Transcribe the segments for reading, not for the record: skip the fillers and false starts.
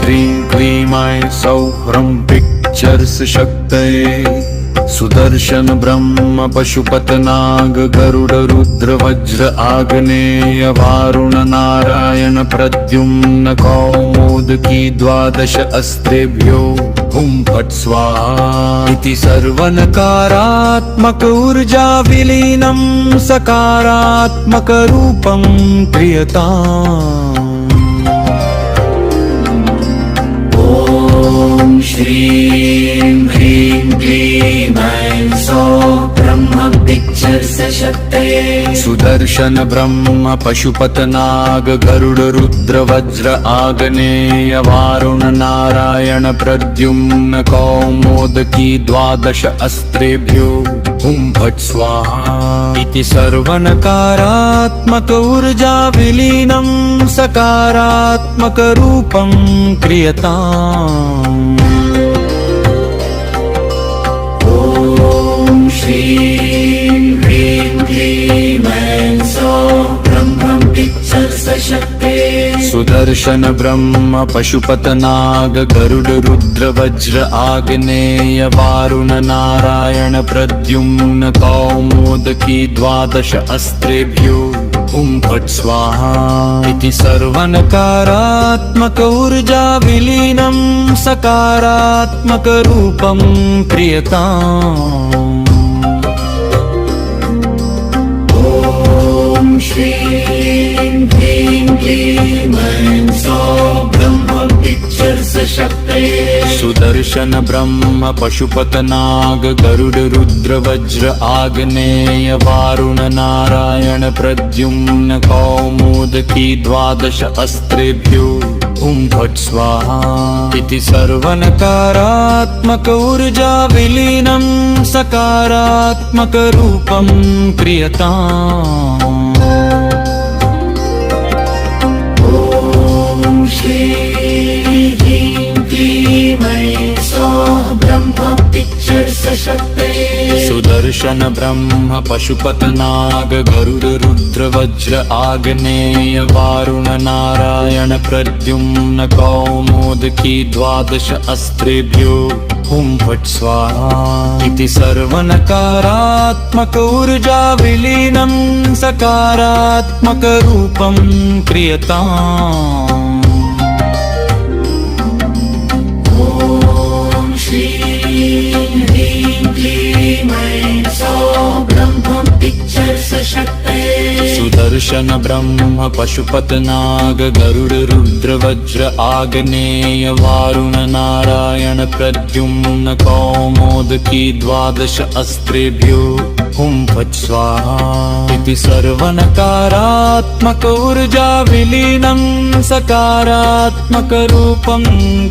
ह्रीं क्लीं ऐं सौः ह्रं पिक्चर्स् शक्तये सुदर्शन ब्रह्म पशुपत नाग गरुड रुद्र वज्र आग्नेय वारुण नारायण प्रद्युम्न कौमुदकी द्वादश अस्त्रेभ्यो हुं फट् स्वाहा इति सर्वनकारात्मक ऊर्जा विलीनं सकारात्मक रूपं क्रियताम्। ॐ श्रीं ह्रीं क्लीं ऐं सौः ब्रह्म पिक्चर्स् शक्तये सुदर्शन ब्रह्म पशुपत नाग गरुड रुद्र वज्र आग्नेय वारुण नारायण प्रद्युम्न कौमुदकी द्वादश अस्त्रेभ्यो हुं फट् स्वाहा इति सर्वनकारात्मक ऊर्जा विलीनं सकारात्मक रूपं क्रियताम्। ॐ श्रीं ह्रीं क्लीं ऐं सौः ब्रह्म पिक्चर्स् शक्तये सुदर्शन ब्रह्म पशुपत नाग गरुड रुद्र वज्र आग्नेय वारुण नारायण प्रद्युम्न कौमुदकी द्वादश अस्त्रेभ्यो हुं फट् स्वाहा इति सर्वनकारात्मक ऊर्जा विलीनं सकारात्मक रूपं क्रियताम्। ॐ श्रीं ह्रीं क्लीं ऐं सौः ब्रह्म पिक्चर्स् शक्तये सुदर्शन ब्रह्म पशुपत नाग गरुड रुद्र वज्र आग्नेय वारुण नारायण प्रद्युम्न कौमुदकी द्वादश अस्त्रेभ्यो हुं फट् स्वाहा इति सर्वनकारात्मक ऊर्जा विलीनं सकारात्मक रूपं क्रियताम्। ॐ श्रीं ह्रीं क्लीं ऐं सौः ब्रह्म पिक्चर्स् शक्तये सुदर्शन ब्रह्म पशुपत नाग गरुड रुद्र वज्र आग्नेय वारुण नारायण प्रद्युम्न कौमुदकी द्वादश अस्त्रेभ्यो हुं फट् स्वाहा इति सर्वनकारात्मक ऊर्जा विलीनं सकारात्मक रूपं क्रियताम्। ॐ श्रीं ह्रीं क्लीं ऐं सौः ब्रह्म पिक्चर्स् शक्तये सुदर्शन ब्रह्म पशुपत नाग गरुड रुद्र वज्र आग्नेय वारुण नारायण प्रद्युम्न कौमुदकी द्वादश अस्त्रेभ्यो हुं फट् स्वाहा इति सर्वनकारात्मक ऊर्जा विलीनं सकारात्मक रूपं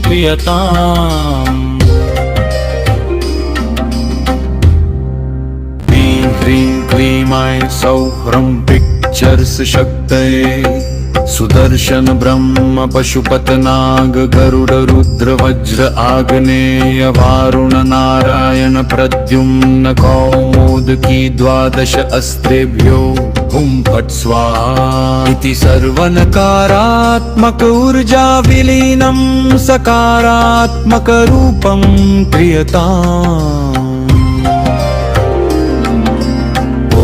क्रियताम्। ह्रीं क्लीं ऐं सौः ह्रं पिक्चर्स् शक्तये सुदर्शन ब्रह्म पशुपत नाग गरुड रुद्र वज्र आग्नेय वारुण नारायण प्रद्युम्न कौमुदकी द्वादश अस्त्रेभ्यो हुं फट् स्वाहा इति सर्वनकारात्मक ऊर्जा विलीनं सकारात्मक रूपं क्रियताम्। ॐ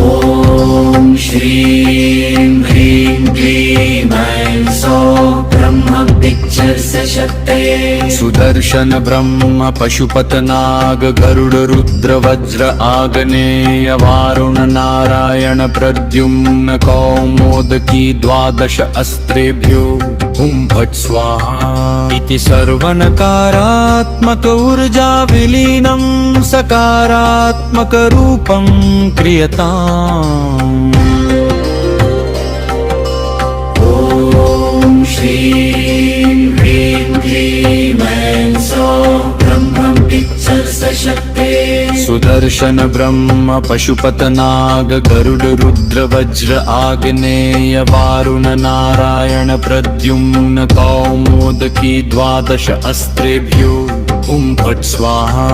श्रीं ह्रीं क्लीं ऐं सौः ब्रह्म पिक्चर्स् शक्तये सुदर्शन ब्रह्म पशुपत नाग गरुड रुद्र वज्र आग्नेय वारुण नारायण प्रद्युम्न कौमुदकी द्वादश अस्त्रेभ्यो हुं फट् स्वाहा इति सर्वनकारात्मक ऊर्जा विलीनं सकारात्मक रूपं क्रियताम्। ॐ श्रीं ह्रीं क्लीं ऐं सौः ब्रह्म पिक्चर्स् शक्तये सुदर्शन ब्रह्म पशुपत नाग गरुड रुद्र वज्र आग्नेय वारुण नारायण प्रद्युम्न कौमुदकी द्वादश अस्त्रेभ्यो हुं फट् स्वाहा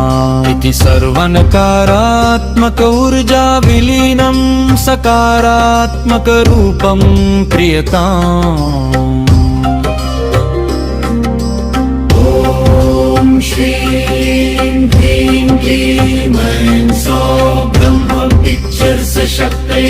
इति सर्वनकारात्मक ऊर्जा विलीनं सकारात्मक रूपं क्रियताम्। शक्ते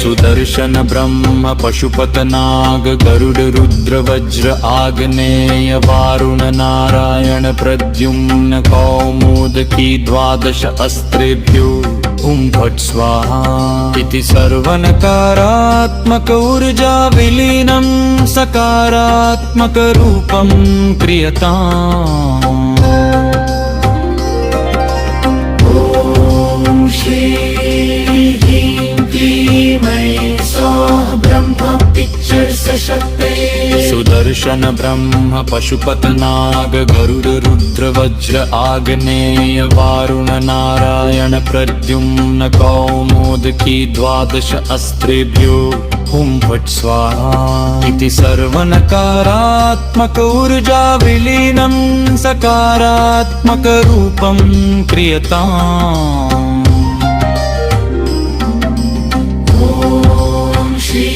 सुदर्शन ब्रह्म पशुपत नाग गरुड रुद्र वज्र आग्नेय वारुण नारायण प्रद्युम्न कौमुदकी द्वादश अस्त्रेभ्यो हुं फट् स्वाहा इति सर्वनकारात्मक ऊर्जा विलीनं सकारात्मक रूपं क्रियताम्। ॐ श्री ह्रीं क्लीं ऐं सौः ब्रह्म पिक्चर्स शक्ते सुदर्शन ब्रह्म पशुपत नाग गरुड रुद्र वज्र आग्नेय वारुण नारायण प्रद्युम्न कौमुदकी द्वादश अस्त्रेभ्यो हुं फट् स्वाहा इति सर्वनकारात्मक ऊर्जा विलीनं सकारात्मक रूपं क्रियताम्। ॐ श्री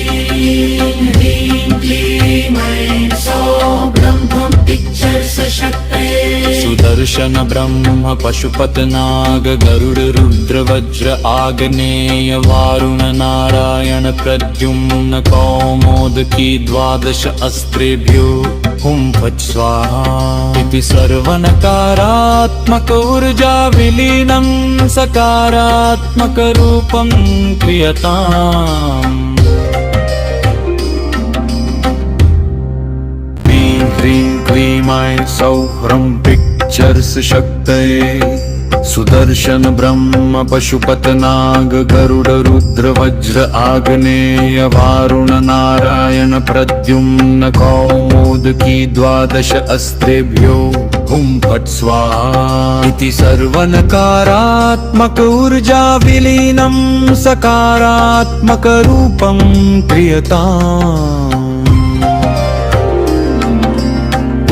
ह्रीं क्लीं ऐं सौः ब्रह्म पिक्चर्स शक्ते सुदर्शन ब्रह्म पशुपत नाग गरुड रुद्र वज्र आग्नेय वारुण नारायण प्रद्युम्न कौमुदकी द्वादश अस्त्रेभ्यो हुं फट् स्वाहा इति सर्वनकारात्मक ऊर्जा विलीनं सकारात्मक रूपं क्रियताम्। ह्रीं क्लीं ऐं सौः ह्रं पिक्चर्स शक्तये सुदर्शन ब्रह्म पशुपत नाग गरुड रुद्र वज्र आग्नेय वारुण नारायण प्रद्युम्न कौमुदकी द्वादश अस्त्रेभ्यो हुं फट् स्वाहा इति सर्वनकारात्मक ऊर्जा विलीनं सकारात्मक रूपं क्रियताम्।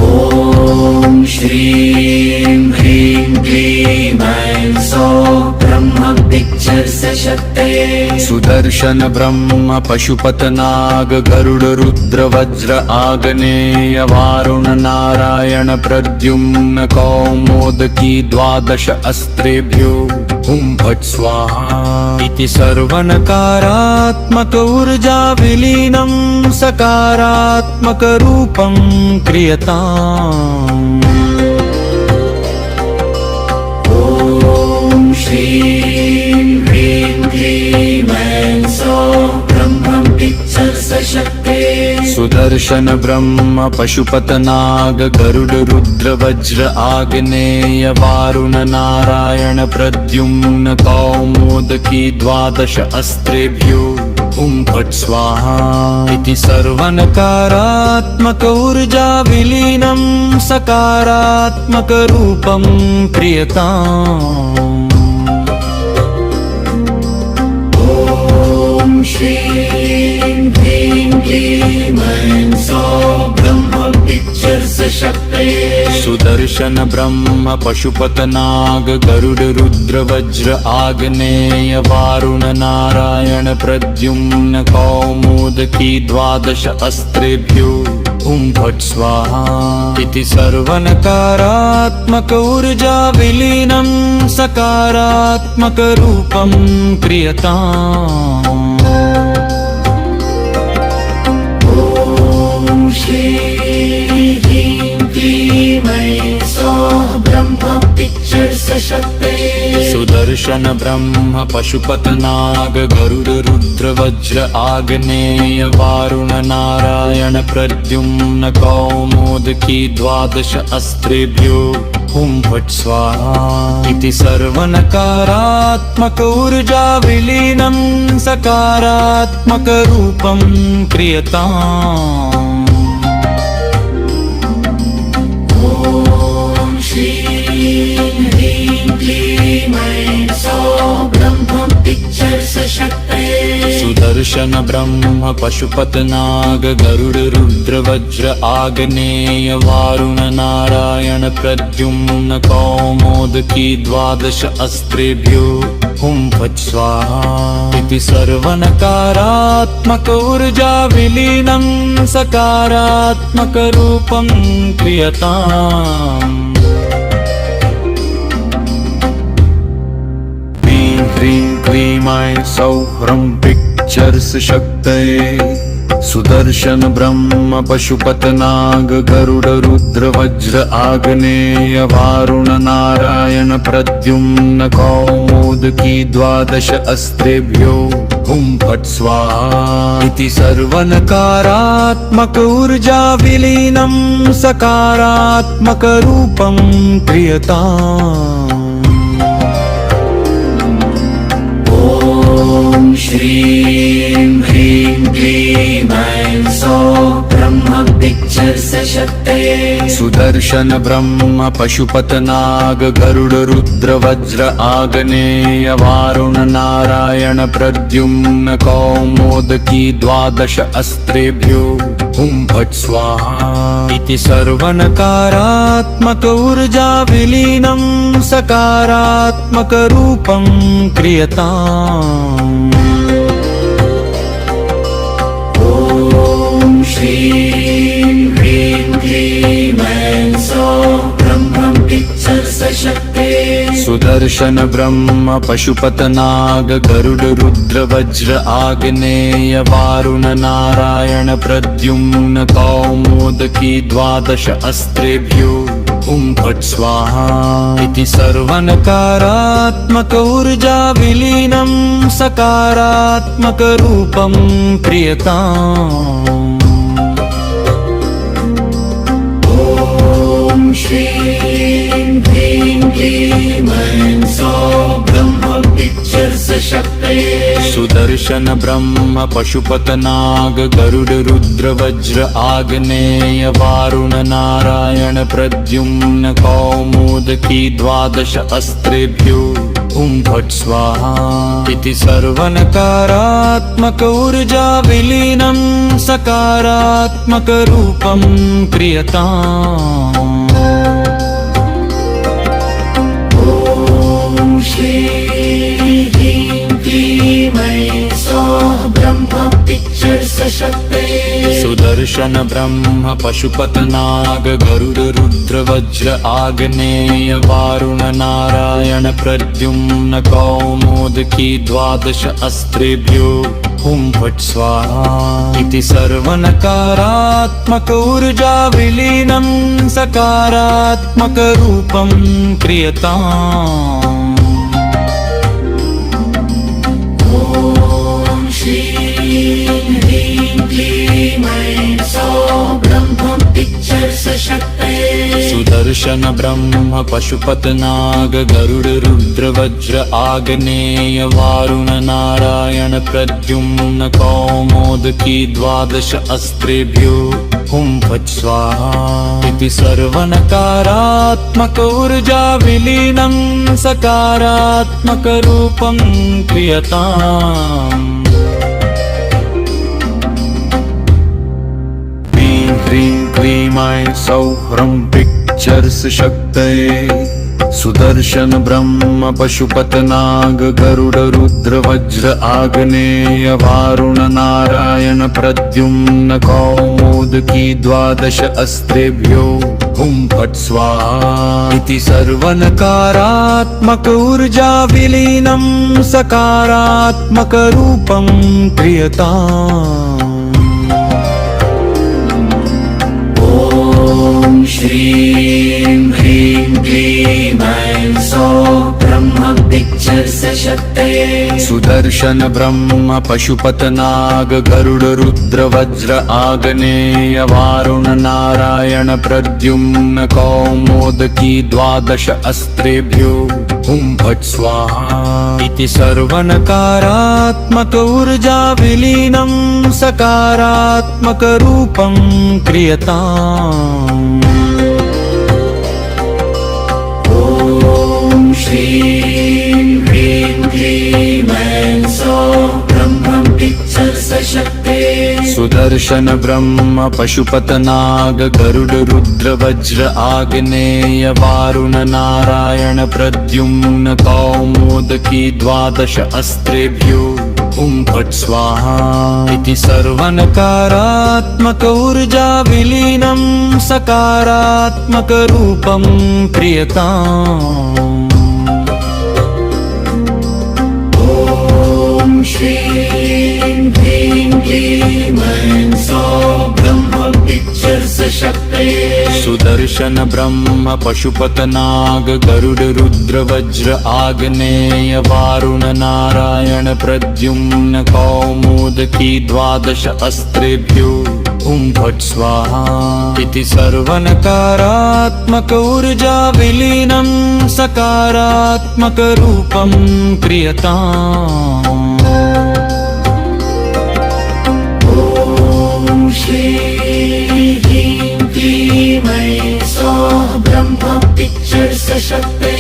ॐ श्रीं ह्रीं क्लीं ऐं सौः ब्रह्म पिक्चर्स शक्ते सुदर्शन ब्रह्म पशुपत नाग गरुड रुद्र वज्र आग्नेय वारुण नारायण प्रद्युम्न कौमुदकी द्वादश अस्त्रेभ्यो हुं फट् स्वाहा इति सर्वनकारात्मक ऊर्जा विलीनं सकारात्मक रूपं क्रियताम्। ॐ श्रीं ह्रीं क्लीं ऐं सौः ब्रह्म पिक्चर्स शक्ते सुदर्शन ब्रह्म पशुपत नाग गरुड रुद्र वज्र आग्नेय वारुण नारायण प्रद्युम्न कौमुदकी द्वादश अस्त्रेभ्यो हुं फट् स्वाहा इति सर्वनकारात्मक ऊर्जा विलीनं सकारात्मक रूपं क्रियताम्। ॐ श्रीं ह्रीं क्लीं ऐं सौः ब्रह्म पिक्चर्स शक्ते सुदर्शन ब्रह्म पशुपत नाग गरुड रुद्र वज्र आग्नेय वारुण नारायण प्रद्युम्न कौमुदकी द्वादश अस्त्रेभ्यो हुं फट् स्वाहा इति सर्वनकारात्मक ऊर्जा विलीनं सकारात्मक रूपं क्रियताम्। ॐ श्रीं ह्रीं क्लीं ऐं सौः ब्रह्म पिक्चर्स शक्ते सुदर्शन ब्रह्म पशुपत नाग गरुड रुद्र वज्र आग्नेय वारुण नारायण प्रद्युम्न कौमुदकी द्वादश अस्त्रेभ्यो हुं फट् स्वाहा इति सर्वनकारात्मक ऊर्जा विलीनं सकारात्मक रूपं क्रियताम्। ॐ श्रीं ह्रीं क्लीं ऐं सौः ब्रह्म पिक्चर्स शक्ते सुदर्शन ब्रह्म पशुपत नाग गरुड रुद्र वज्र आग्नेय वारुण नारायण प्रद्युम्न कौमुदकी द्वादश अस्त्रेभ्यो हुं फट् स्वाहा इति सर्वनकारात्मक ऊर्जा विलीनं सकारात्मक रूपं क्रियताम्। ह्रीं क्लीं क्लीं ऐं सौः पिक्चर्स् शक्तये सुदर्शन ब्रह्म पशुपत नाग गरुड रुद्र वज्र आग्नेय वारुण नारायण प्रद्युम्न कौमुदकी द्वादश अस्त्रेभ्यो हुं फट् स्वाहा इति सर्वनकारात्मक ऊर्जा विलीनं सकारात्मक रूपं क्रियताम्। ॐ श्रीं ह्रीं क्लीं ऐं सौः ब्रह्म पिक्चर्स् शक्तये सुदर्शन ब्रह्म पशुपत नाग गरुड रुद्र वज्र आग्नेय वारुण नारायण प्रद्युम्न कौमुदकी द्वादश अस्त्रेभ्यो हुं फट् स्वाहा इति सर्वनकारात्मक ऊर्जा विलीनं सकारात्मक रूपं क्रियताम्। ॐ श्रीं ह्रीं क्लीं ऐं सौः ब्रह्म पिक्चर्स् शक्तये सुदर्शन ब्रह्म पशुपत नाग गरुड रुद्र वज्र आग्नेय वारुण नारायण प्रद्युम्न कौमुदकी द्वादश अस्त्रेभ्यो हुं फट् स्वाहा इति सर्वनकारात्मक ऊर्जा विलीनं सकारात्मक रूपं क्रियताम्। ॐ श्रीं ह्रीं क्लीं ऐं सौः ब्रह्म पिक्चर्स् शक्तये सुदर्शन ब्रह्म पशुपत नाग गरुड रुद्र वज्र आग्नेय वारुण नारायण प्रद्युम्न कौमुदकी द्वादश अस्त्रेभ्यो हुं फट् स्वाहा इति सर्वनकारात्मक ऊर्जा विलीनं सकारात्मक रूपं क्रियताम्। ॐ श्रीं ह्रीं क्लीं ऐं सौः ब्रह्म पिक्चर्स् शक्तये सुदर्शन ब्रह्म पशुपत नाग गरुड रुद्र वज्र आग्नेय वारुण नारायण प्रद्युम्न कौमुदकी द्वादश अस्त्रेभ्यो हुं फट् स्वाहा इति सर्वनकारात्मक ऊर्जा विलीनं सकारात्मक रूपं क्रियताम्। ॐ श्रीं ह्रीं क्लीं ऐं सौः ब्रह्म पिक्चर्स् शक्तये सुदर्शन ब्रह्म पशुपत नाग गरुड रुद्र वज्र आग्नेय वारुण नारायण प्रद्युम्न कौमुदकी द्वादश अस्त्रेभ्यो हुं फट् स्वाहा इति सर्वनकारात्मक ऊर्जा विलीनं सकारात्मक रूपं क्रियताम्। ह्रीं क्लीं ऐं सौः पिक्चर्स् शक्तये सुदर्शन ब्रह्म पशुपत नाग गरुड रुद्र वज्र आग्नेय वारुण नारायण प्रद्युम्न कौमुदकी द्वादश अस्त्रेभ्यो हुं फट् स्वाहा इति सर्वनकारात्मक ऊर्जा विलीनं सकारात्मक रूपं क्रियताम्। ॐ श्रीं ह्रीं क्लीं ऐं सौः ब्रह्म पिक्चर्स् शक्तये सुदर्शन ब्रह्म पशुपत नाग गरुड रुद्र वज्र आग्नेय वारुण नारायण प्रद्युम्न कौमुदकी द्वादश अस्त्रेभ्यो हुं फट् स्वाहा इति सर्वनकारात्मक ऊर्जा विलीनं सकारात्मक रूपं क्रियताम्। ॐ श्रीं ह्रीं क्लीं ऐं सौः ब्रह्म पिक्चर्स् शक्तये सुदर्शन ब्रह्म पशुपत नाग गरुड रुद्र वज्र आग्नेय वारुण नारायण प्रद्युम्न कौमुदकी द्वादश अस्त्रेभ्यो हुं फट् स्वाहा इति सर्वनकारात्मक ऊर्जा विलीनं सकारात्मक रूपं क्रियताम्। श्रीं ह्रीं क्लीं ऐं सौः ब्रह्म पिक्चर्स शक्ते सुदर्शन ब्रह्म पशुपत नाग गरुड रुद्र वज्र आग्नेय वारुण नारायण प्रद्युम्न कौमुदकी द्वादश अस्त्रेभ्यो हुं फट् स्वाहा इति सर्वनकारात्मक ऊर्जा विलीनं सकारात्मक रूपं क्रियताम्। ॐ श्रीं ह्रीं क्लीं ऐं सौः ब्रह्म पिक्चर्स शक्ते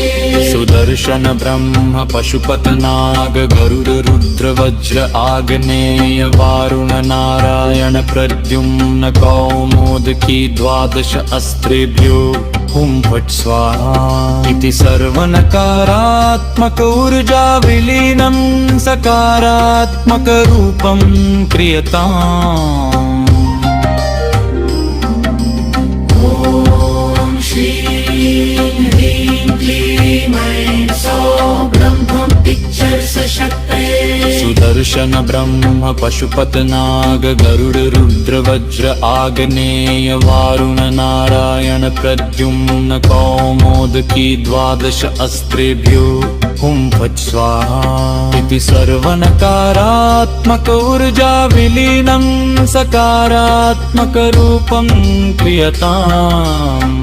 सुदर्शन ब्रह्म पशुपत नाग गरुड रुद्र वज्र आग्नेय वारुण नारायण प्रद्युम्न कौमुदकी द्वादश अस्त्रेभ्यो हुं फट् स्वाहा इति सर्वनकारात्मक ऊर्जा विलीनं सकारात्मक रूपं क्रियताम्। ॐ श्रीं ह्रीं क्लीं ऐं सौः ब्रह्म पिक्चर्स शक्ते सुदर्शन ब्रह्म पशुपत नाग गरुड रुद्र वज्र आग्नेय वारुण नारायण प्रद्युम्न कौमुदकी द्वादश अस्त्रेभ्यो हुं फट् स्वाहा इति सर्वनकारात्मक ऊर्जा विलीनं सकारात्मक रूपं क्रियताम्।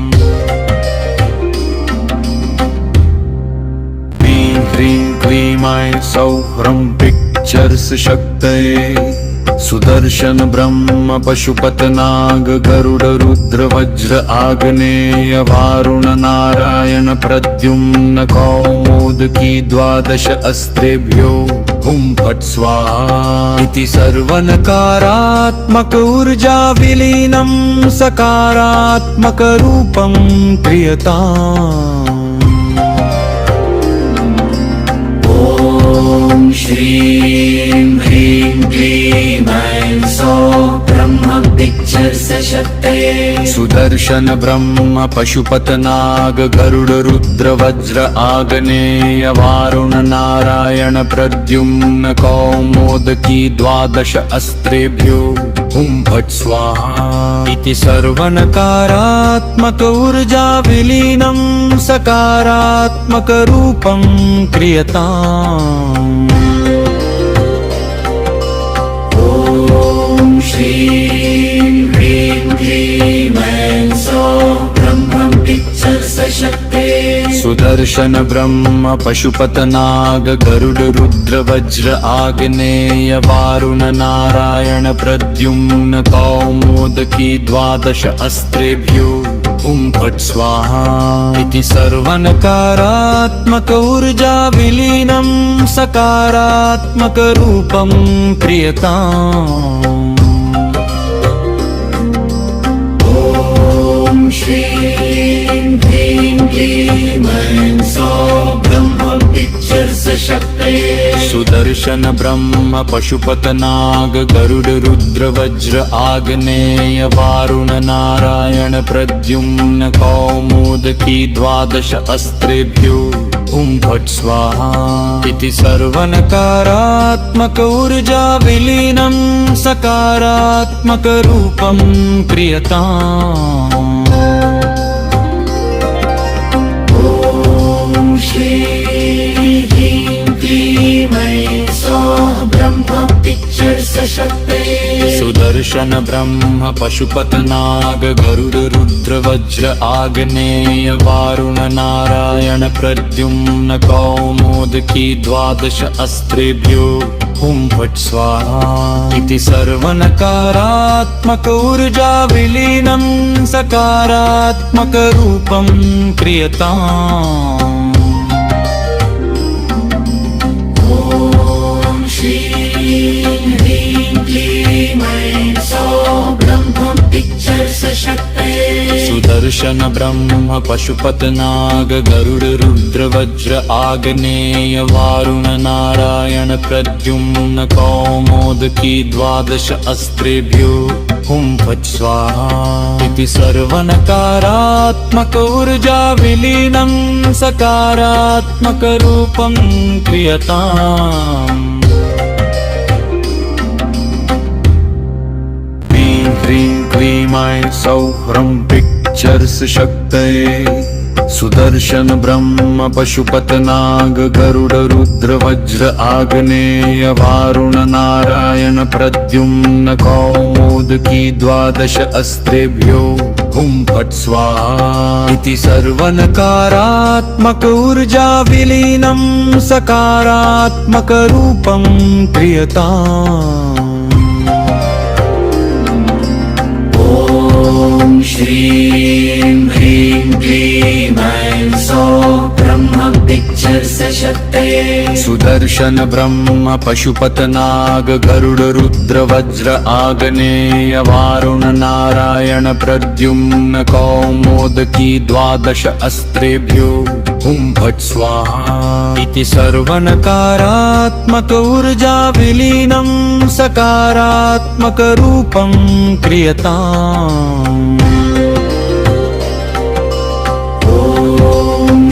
ह्रीं क्लीं ऐं सौः ह्रं पिक्चर्स शक्तये सुदर्शन ब्रह्म पशुपत नाग गरुड रुद्र वज्र आग्नेय वारुण नारायण प्रद्युम्न कौमुदकी द्वादश अस्त्रेभ्यो हुं फट् स्वाहा इति सर्वनकारात्मक ऊर्जा विलीनं सकारात्मक रूपं क्रियताम्। ॐ श्रीं ह्रीं क्लीं ऐं सौः ब्रह्म पिक्चर्स शक्ते सुदर्शन ब्रह्म पशुपत नाग गरुड रुद्र वज्र आग्नेय वारुण नारायण प्रद्युम्न कौमुदकी द्वादश अस्त्रेभ्यो हुं फट् स्वाहा इति सर्वनकारात्मक ऊर्जा विलीनं सकारात्मक रूपं क्रियताम्। ॐ श्रीं ह्रीं क्लीं ऐं सौः ब्रह्म पिक्चर्स शक्ते सुदर्शन ब्रह्म पशुपत नाग गरुड रुद्र वज्र आग्नेय वारुण नारायण प्रद्युम्न कौमुदकी द्वादश अस्त्रेभ्यो हुं फट् स्वाहा इति सर्वनकारात्मक ऊर्जा विलीनं सकारात्मक रूपं क्रियताम्। ॐ श्रीं ह्रीं क्लीं ऐं सौः ब्रह्म पिक्चर्स शक्ते सुदर्शन ब्रह्म पशुपत नाग गरुड रुद्र वज्र आग्नेय वारुण नारायण प्रद्युम्न कौमुदकी द्वादश अस्त्रेभ्यो हुं फट् स्वाहा इति सर्वनकारात्मक ऊर्जा विलीनं सकारात्मक रूपं क्रियताम्। ॐ श्रीं ह्रीं क्लीं ऐं सौः ब्रह्म पिक्चर्स शक्ते सुदर्शन ब्रह्म पशुपत नाग गरुड रुद्र वज्र आग्नेय वारुण नारायण प्रद्युम्न कौमुदकी द्वादश अस्त्रेभ्यो हुं फट् स्वाहा इति सर्वनकारात्मक ऊर्जा विलीनं सकारात्मक रूपं क्रियताम्। ॐ श्रीं ह्रीं क्लीं ऐं सौः ब्रह्म पिक्चर्स शक्ते सुदर्शन ब्रह्म पशुपत नाग गरुड रुद्र वज्र आग्नेय वारुण नारायण प्रद्युम्न कौमुदकी द्वादश अस्त्रेभ्यो हुं फट् स्वाहा इति सर्वनकारात्मक ऊर्जा विलीनं सकारात्मक रूपं क्रियताम्। क्लीं ऐं सौः ह्रं पिक्चर्स् शक्तये सुदर्शन ब्रह्म पशुपत नाग गरुड रुद्र वज्र आग्नेय वारुण नारायण प्रद्युम्न कौमुदकी द्वादश अस्त्रेभ्यो हुं फट् स्वाहा इति सर्वनकारात्मक ऊर्जा विलीनं सकारात्मक रूपं क्रियताम्। ॐ श्रीं ह्रीं क्लीं ऐं सौः ब्रह्म पिक्चर्स् शक्तये सुदर्शन ब्रह्म पशुपत नाग गरुड रुद्र वज्र आग्नेय वारुण नारायण प्रद्युम्न कौमुदकी द्वादश अस्त्रेभ्यो हुं फट् स्वाहा इति सर्वनकारात्मक ऊर्जा विलीनं सकारात्मक रूपं क्रियताम्। ॐ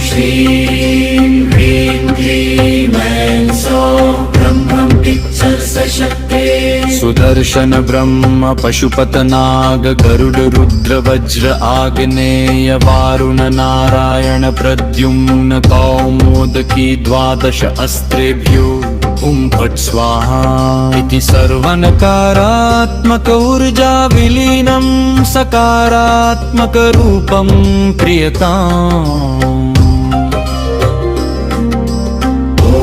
श्रीं ह्रीं क्लीं ऐं सौः ब्रह्म पिक्चर्स् शक्तये सुदर्शन ब्रह्म पशुपत नाग गरुड रुद्र वज्र आग्नेय वारुण नारायण प्रद्युम्न कौमुदकी द्वादश अस्त्रेभ्यो हुं फट् स्वाहा इति सर्वनकारात्मक ऊर्जा विलीनं सकारात्मक रूपं क्रियताम्। ॐ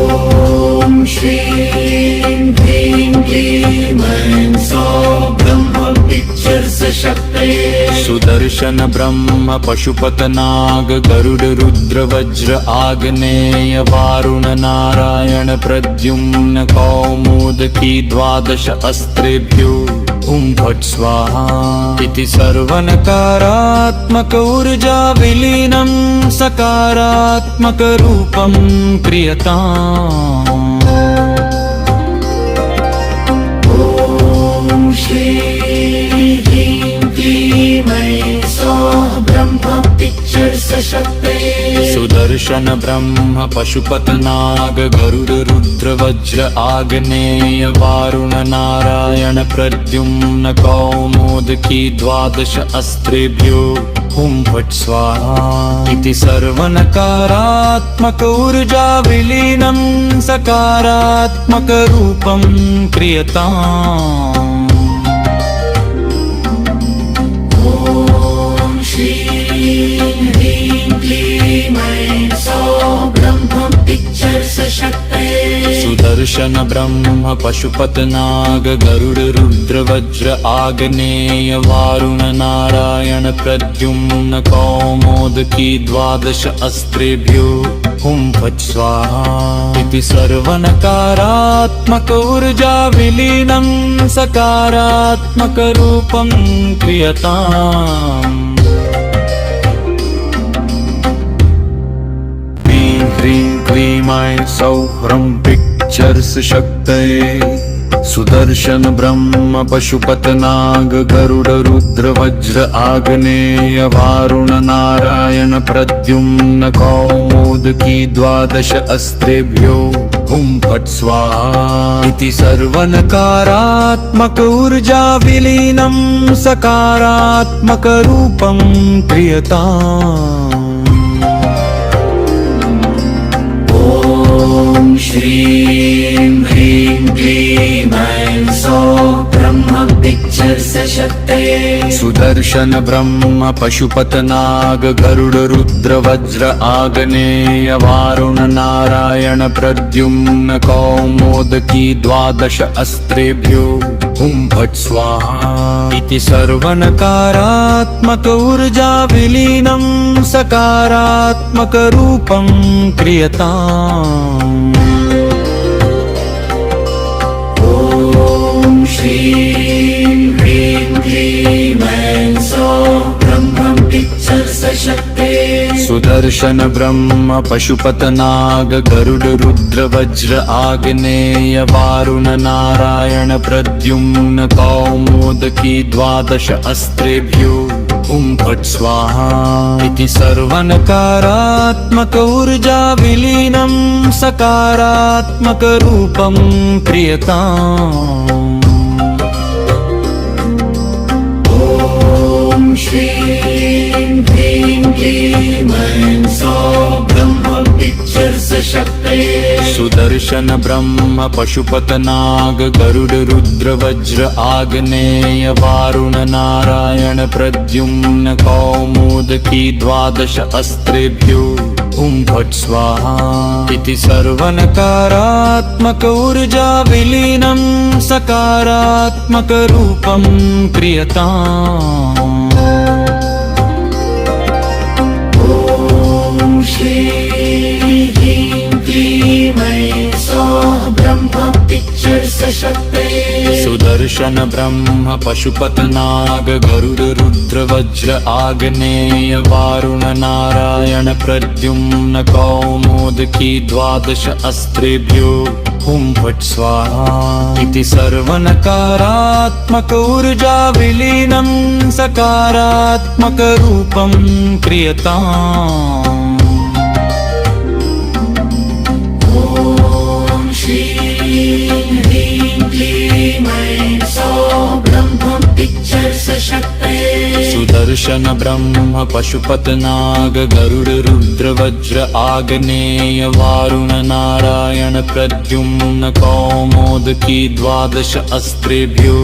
श्रीं ह्रीं क्लीं ऐं सौः ब्रह्म पिक्चर्स् शक्तये सुदर्शन ब्रह्म पशुपत नाग गरुड रुद्र वज्र आग्नेय वारुण नारायण प्रद्युम्न कौमुदकी द्वादश अस्त्रेभ्यो हुं फट् स्वाहा इति सर्वनकारात्मक ऊर्जा विलीनं सकारात्मक रूपं क्रियताम्। ॐ श्रीं ह्रीं क्लीं ऐं सौः ब्रह्म पिक्चर्स् शक्तये सुदर्शन ब्रह्म पशुपत नाग गरुड रुद्र वज्र आग्नेय वारुण नारायण प्रद्युम्न कौमुदकी द्वादश अस्त्रेभ्यो हुं फट् स्वाहा इति सर्वनकारात्मक ऊर्जा विलीनं सकारात्मक रूपं क्रियताम्। ॐ श्रीं ह्रीं क्लीं ऐं सौः ब्रह्म पिक्चर्स् शक्तये सुदर्शन ब्रह्म पशुपत नाग गरुड रुद्र वज्र आग्नेय वारुण नारायण प्रद्युम्न कौमुदकी द्वादश अस्त्रेभ्यो हुं फट् स्वाहा इति सर्वनकारात्मक ऊर्जा विलीनं सकारात्मक रूपं क्रियताम्। ह्रीं क्लीं ऐं सौः ह्रं पिक्चर्स् शक्तये सुदर्शन ब्रह्म पशुपत नाग गरुड रुद्र वज्र आग्नेय वारुण नारायण प्रद्युम्न कौमुदकी द्वादश अस्त्रेभ्यो हुं फट् स्वाहा इति सर्वनकारात्मक ऊर्जा विलीनं सकारात्मक रूपं क्रियताम्। ॐ श्रीं ह्रीं क्लीं ऐं सौः ब्रह्म पिक्चर्स् शक्तये सुदर्शन ब्रह्म पशुपत नाग गरुड रुद्र वज्र आग्नेय वारुण नारायण प्रद्युम्न कौमुदकी द्वादश अस्त्रेभ्यो हुं फट् स्वाहा इति सर्वनकारात्मक ऊर्जा विलीनं सकारात्मक रूपं क्रियताम्। ॐ श्रीं ह्रीं क्लीं ऐं सौः ब्रह्म पिक्चर्स् शक्तये सुदर्शन ब्रह्म पशुपत नाग गरुड रुद्र वज्र आग्नेय वारुण नारायण प्रद्युम्न कौमुदकी द्वादश अस्त्रेभ्यो हुं फट् स्वाहा इति सर्वनकारात्मक ऊर्जा विलीनं सकारात्मक रूपं क्रियताम्। श्रीं ह्रीं क्लीं ऐं सौः ब्रह्म पिक्चर्स शक्ते सुदर्शन ब्रह्म पशुपत नाग गरुड रुद्र वज्र आग्नेय वारुण नारायण प्रद्युम्न कौमुदकी द्वादश अस्त्रेभ्यो हुं फट् स्वाहा इति सर्वनकारात्मक ऊर्जा विलीनं सकारात्मक रूपं क्रियताम्। ॐ श्रीं ह्रीं क्लीं ऐं सौः ब्रह्म पिक्चर्स शक्ते सुदर्शन ब्रह्म पशुपत नाग गरुड रुद्र वज्र आग्नेय वारुण नारायण प्रद्युम्न कौमुदकी द्वादश अस्त्रेभ्यो हुं फट् स्वाहा इति सर्वनकारात्मक ऊर्जा विलीनं सकारात्मक रूपं क्रियताम्। ॐ श्रीं ह्रीं क्लीं ऐं सौः ब्रह्म पिक्चर्स शक्ते सुदर्शन ब्रह्म पशुपत नाग गरुड रुद्र वज्र आग्नेय वारुण नारायण प्रद्युम्न कौमुदकी द्वादश अस्त्रेभ्यो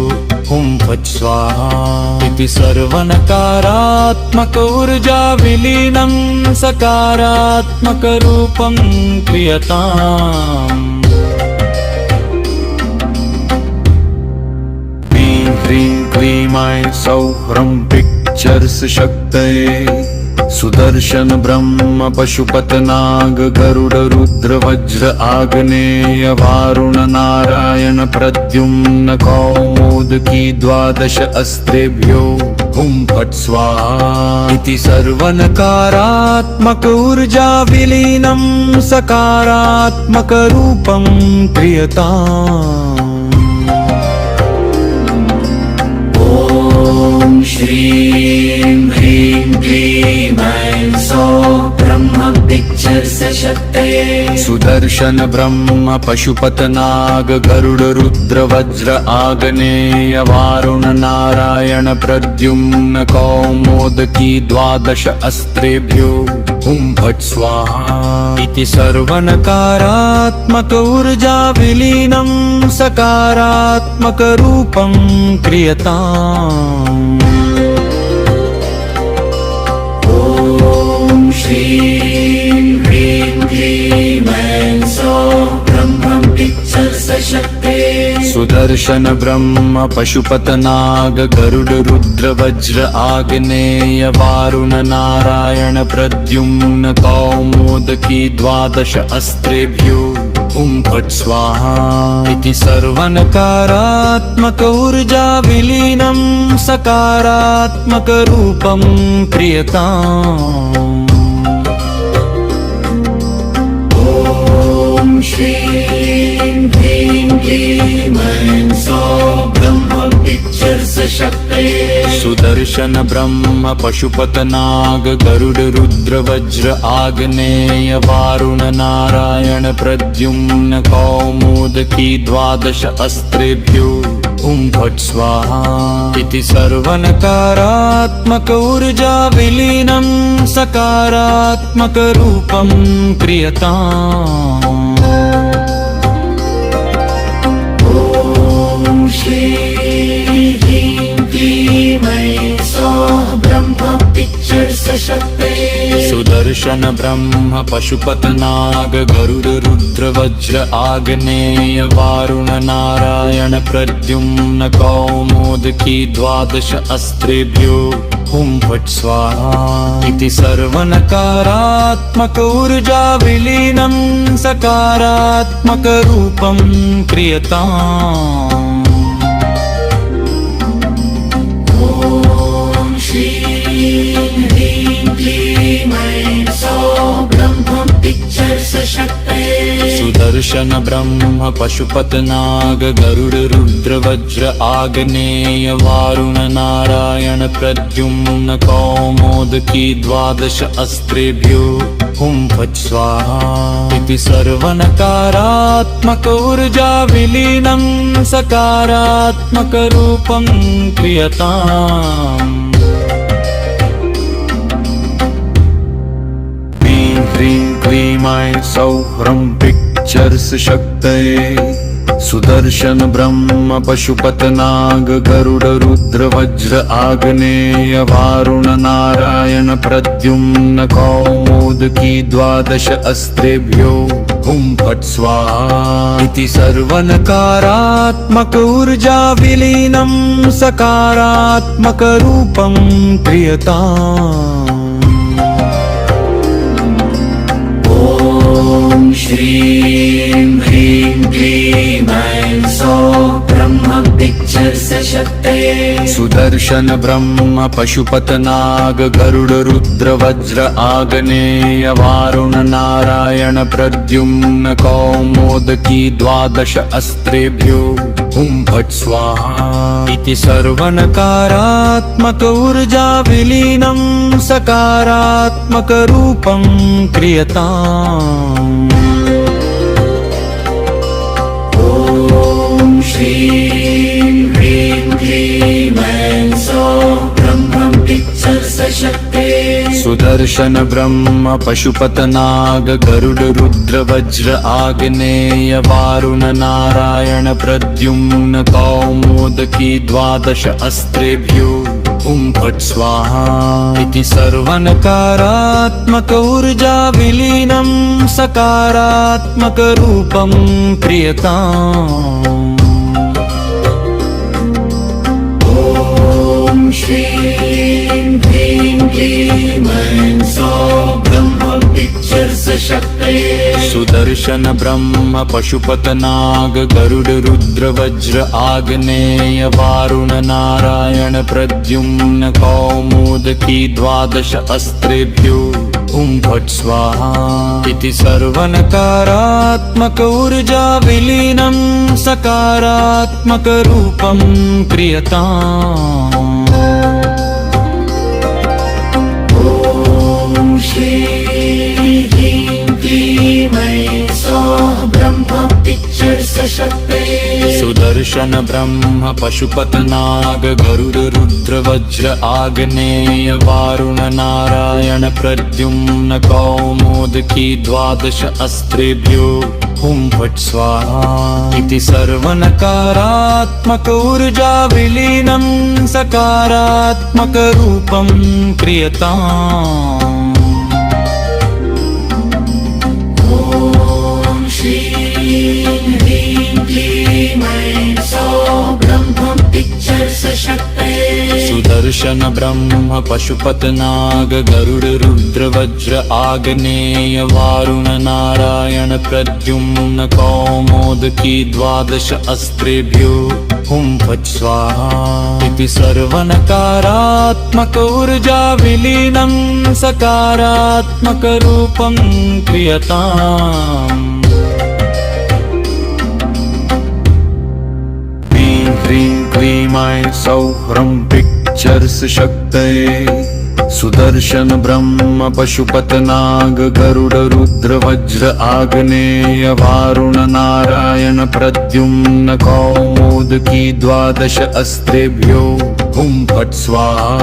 हुं फट् स्वाहा इति सर्वनकारात्मक ऊर्जा विलीनं सकारात्मक रूपं क्रियताम्। ह्रीं क्लीं ऐं सौः ह्रं पिक्चर्स शक्तये सुदर्शन ब्रह्म पशुपत नाग गरुड रुद्र वज्र आग्नेय वारुण नारायण प्रद्युम्न कौमुदकी द्वादश अस्त्रेभ्यो हुं फट् स्वाहा इति सर्वनकारात्मक ऊर्जा विलीनं सकारात्मक रूपं क्रियताम्। ॐ श्रीं ह्रीं क्लीं ऐं सौः ब्रह्म पिक्चर्स शक्ते सुदर्शन ब्रह्म पशुपत नाग गरुड रुद्र वज्र आग्नेय वारुण नारायण प्रद्युम्न कौमुदकी द्वादश अस्त्रेभ्यो हुं फट् स्वाहा इति सर्वनकारात्मक ऊर्जा विलीनं सकारात्मक रूपं क्रियताम्। ॐ श्रीं ह्रीं क्लीं ऐं सौः ब्रह्म पिक्चर्स शक्ते सुदर्शन ब्रह्म पशुपत नाग गरुड रुद्र वज्र आग्नेय वारुण नारायण प्रद्युम्न कौमुदकी द्वादश अस्त्रेभ्यो हुं फट् स्वाहा इति सर्वनकारात्मक ऊर्जा विलीनं सकारात्मक रूपं क्रियताम्। ॐ श्रीं ह्रीं क्लीं ऐं सौः ब्रह्म पिक्चर्स शक्ते सुदर्शन ब्रह्म पशुपत नाग गरुड रुद्र वज्र आग्नेय वारुण नारायण प्रद्युम्न कौमुदकी द्वादश अस्त्रेभ्यो हुं फट् स्वाहा इति सर्वनकारात्मक ऊर्जा विलीनं सकारात्मक रूपं क्रियताम्। ॐ श्रीं ह्रीं क्लीं ऐं सौः ब्रह्म पिक्चर्स शक्ते सुदर्शन ब्रह्म पशुपत नाग गरुड रुद्र वज्र आग्नेय वारुण नारायण प्रद्युम्न कौमुदकी द्वादश अस्त्रेभ्यो हुं फट् स्वाहा इति सर्वनकारात्मक ऊर्जा विलीनं सकारात्मक रूपं क्रियताम्। ॐ श्रीं ह्रीं क्लीं ऐं सौः ब्रह्म पिक्चर्स शक्ते सुदर्शन ब्रह्म पशुपत नाग गरुड रुद्र वज्र आग्नेय वारुण नारायण प्रद्युम्न कौमुदकी द्वादश अस्त्रेभ्यो हुं फट् स्वाहा इति सर्वनकारात्मक ऊर्जा विलीनं सकारात्मक रूपं क्रियताम्। क्लीमाय सौह्रं पिक्चर्स् शक्तये सुदर्शन ब्रह्म पशुपत नाग गरुड रुद्र वज्र आग्नेय वारुण नारायण प्रद्युम्न कौमुदकी द्वादश अस्त्रेभ्यो हुं फट् स्वाहा इति सर्वनकारात्मक ऊर्जा विलीनं सकारात्मक रूपं क्रियताम्। ॐ श्रीं ह्रीं क्लीं ऐं सौः ब्रह्म पिक्चर्स् शक्तये सुदर्शन ब्रह्म पशुपत नाग गरुड रुद्र वज्र आग्नेय वारुण नारायण प्रद्युम्न कौमुदकी द्वादश अस्त्रेभ्यो हुं फट् स्वाहा इति सर्वनकारात्मक ऊर्जा विलीनं सकारात्मक रूपं क्रियताम्। ॐ श्रीं ह्रीं क्लीं ऐं सौः ब्रह्म पिक्चर्स् शक्तये सुदर्शन ब्रह्म पशुपत नाग गरुड रुद्र वज्र आग्नेय वारुण नारायण प्रद्युम्न कौमुदकी द्वादश अस्त्रेभ्यो हुं फट् स्वाहा इति सर्वनकारात्मक ऊर्जा विलीनं सकारात्मक रूपं क्रियताम्। ॐ श्रीं ह्रीं क्लीं ऐं सौः ब्रह्म पिक्चर्स् शक्तये सुदर्शन ब्रह्म पशुपत नाग गरुड रुद्र वज्र आग्नेय वारुण नारायण प्रद्युम्न कौमुदकी द्वादश अस्त्रेभ्यो हुं फट् स्वाहा इति सर्वनकारात्मक ऊर्जा विलीनं सकारात्मक रूपं क्रियताम्। ॐ श्रीं ह्रीं क्लीं ऐं सौः ब्रह्म पिक्चर्स् शक्तये सुदर्शन ब्रह्म पशुपत नाग गरुड रुद्र वज्र आग्नेय वारुण नारायण प्रद्युम्न कौमुदकी द्वादश अस्त्रेभ्यो हुं फट् स्वाहा इति सर्वनकारात्मक ऊर्जा विलीनं सकारात्मक रूपं क्रियताम्। ॐ श्रीं ह्रीं क्लीं ऐं सौः ब्रह्म पिक्चर्स् शक्तये सुदर्शन ब्रह्म पशुपत नाग गरुड रुद्र वज्र आग्नेय वारुण नारायण प्रद्युम्न कौमुदकी द्वादश अस्त्रेभ्यो हुं फट् स्वाहा इति सर्वनकारात्मक ऊर्जा विलीनं सकारात्मक रूपं क्रियताम्। ह्रीं क्लीं ऐं सौह्रं पिक्चर्स् शक्तये सुदर्शन ब्रह्म पशुपत नाग गरुड रुद्र वज्र आग्नेय वारुण नारायण प्रद्युम्न कौमुदकी द्वादश अस्त्रेभ्यो हुं फट् स्वाहा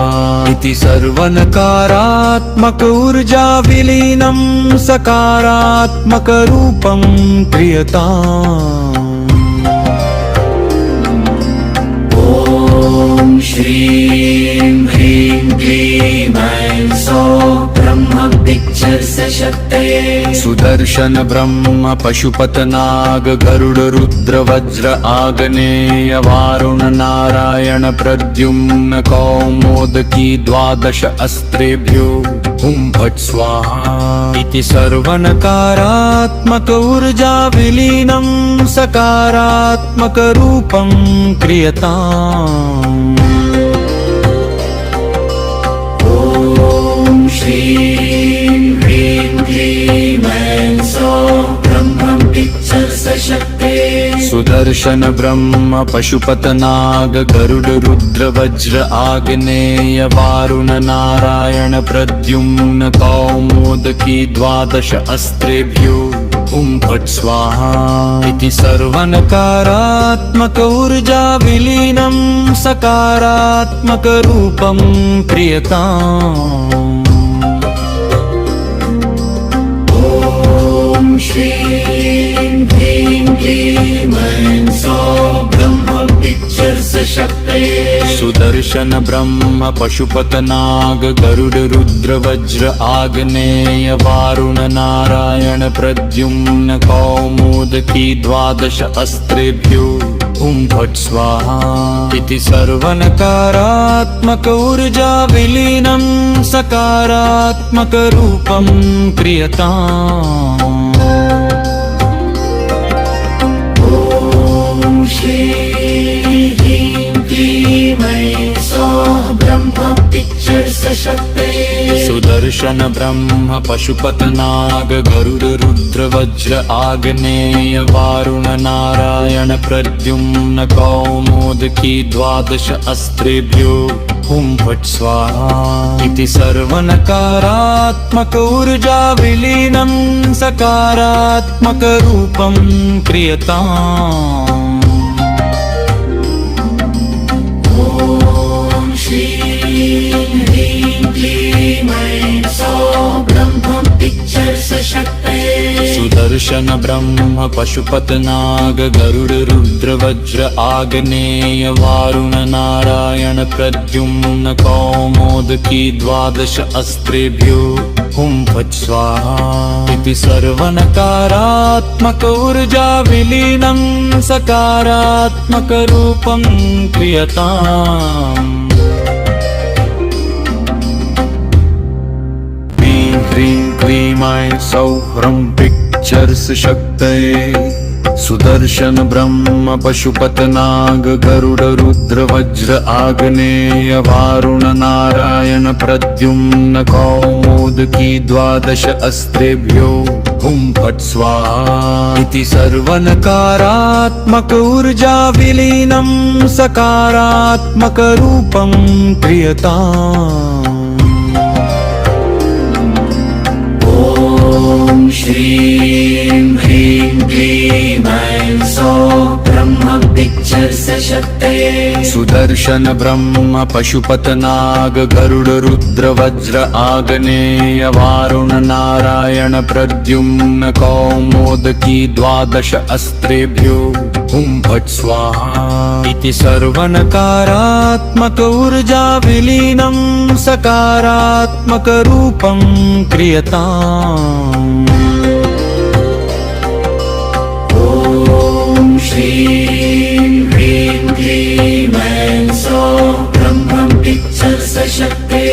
इति सर्वनकारात्मक ऊर्जा विलीनं सकारात्मक रूपं क्रियताम्। ॐ श्रीं ह्रीं क्लीं ऐं सौः ब्रह्म पिक्चर्स् शक्तये सुदर्शन ब्रह्म पशुपत नाग गरुड रुद्र वज्र आग्नेय वारुण नारायण प्रद्युम्न कौमुदकी द्वादश अस्त्रेभ्यो हुं फट् स्वाहा इति सर्वनकारात्मक ऊर्जा विलीनं सकारात्मक रूपं क्रियताम्। ॐ श्रीं ह्रीं क्लीं ऐं सौः ब्रह्म पिक्चर्स् शक्तये सुदर्शन ब्रह्म पशुपत नाग गरुड रुद्र वज्र आग्नेय वारुण नारायण प्रद्युम्न कौमुदकी द्वादश अस्त्रेभ्यो हुं फट् स्वाहा इति सर्वनकारात्मक ऊर्जा विलीनं सकारात्मक रूपं क्रियताम्। ॐ क्लीं ऐं सौः ब्रह्म पिक्चर्स शक्ते सुदर्शन ब्रह्म पशुपतनाग गरुड रुद्र वज्र आग्नेय वारुण नारायण प्रद्युम्न कौमुदकी द्वादश अस्त्रेभ्यो हुं फट् स्वाहा इति सर्वनकारात्मक ऊर्जा विलीनं सकारात्मक रूपं क्रियताम्। ॐ श्रीं ह्रीं क्लीं ऐं सौः ब्रह्म पिक्चर्स शक्ते सुदर्शन ब्रह्म पशुपतनाग गरुड रुद्र वज्र आग्नेय वारुण नारायण प्रद्युम्न कौमुदकी द्वादश अस्त्रेभ्यो हुं फट् स्वाहा इति सर्वनकारात्मक ऊर्जा विलीनं सकारात्मक रूपं क्रियताम्। ॐ श्रीं ह्रीं क्लीं ऐं सौः ब्रह्म पिक्चर्स शक्ते सुदर्शन ब्रह्म पशुपतनाग गरुड रुद्र वज्र आग्नेय वारुण नारायण प्रद्युम्न कौमुदकी द्वादश अस्त्रेभ्यो हुं फट् स्वाहा इति सर्वनकारात्मक ऊर्जा विलीनं सकारात्मक रूपं क्रियताम्। ह्रीं क्लीं ऐं सौः ह्रं पिक्चर्स शक्तये सुदर्शन ब्रह्म पशुपतनाग गरुड रुद्र वज्र आग्नेय वारुण नारायण प्रद्युम्न कौमुदकी द्वादश अस्त्रेभ्यो हुं फट् स्वाहा इति सर्वनकारात्मक ऊर्जा विलीनं सकारात्मक रूपं क्रियताम्। ॐ श्रीं ह्रीं क्लीं ऐं सौः ब्रह्म पिक्चर्स शक्ते सुदर्शन ब्रह्म पशुपतनाग गरुड रुद्र वज्र आग्नेय वारुण नारायण प्रद्युम्न कौमुदकी द्वादश अस्त्रेभ्यो हुं फट् स्वाहा इति सर्वनकारात्मक ऊर्जा विलीनं सकारात्मक रूपं क्रियताम्। ॐ श्रीं ह्रीं क्लीं ऐं सौः ब्रह्म पिक्चर्स शक्ते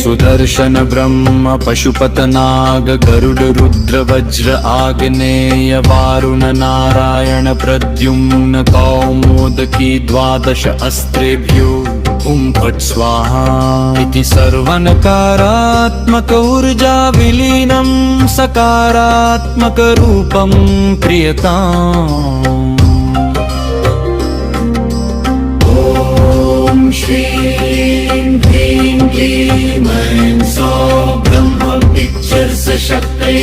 सुदर्शन ब्रह्म पशुपतनाग गरुड रुद्र वज्र आग्नेय वारुण नारायण प्रद्युम्न कौमुदकी द्वादश अस्त्रेभ्यो हुं फट् स्वाहा इति सर्वनकारात्मक ऊर्जा विलीनं सकारात्मक रूपं क्रियताम्। ॐ श्रीं ह्रीं क्लीं ऐं सौः ब्रह्म पिक्चर्स शक्ते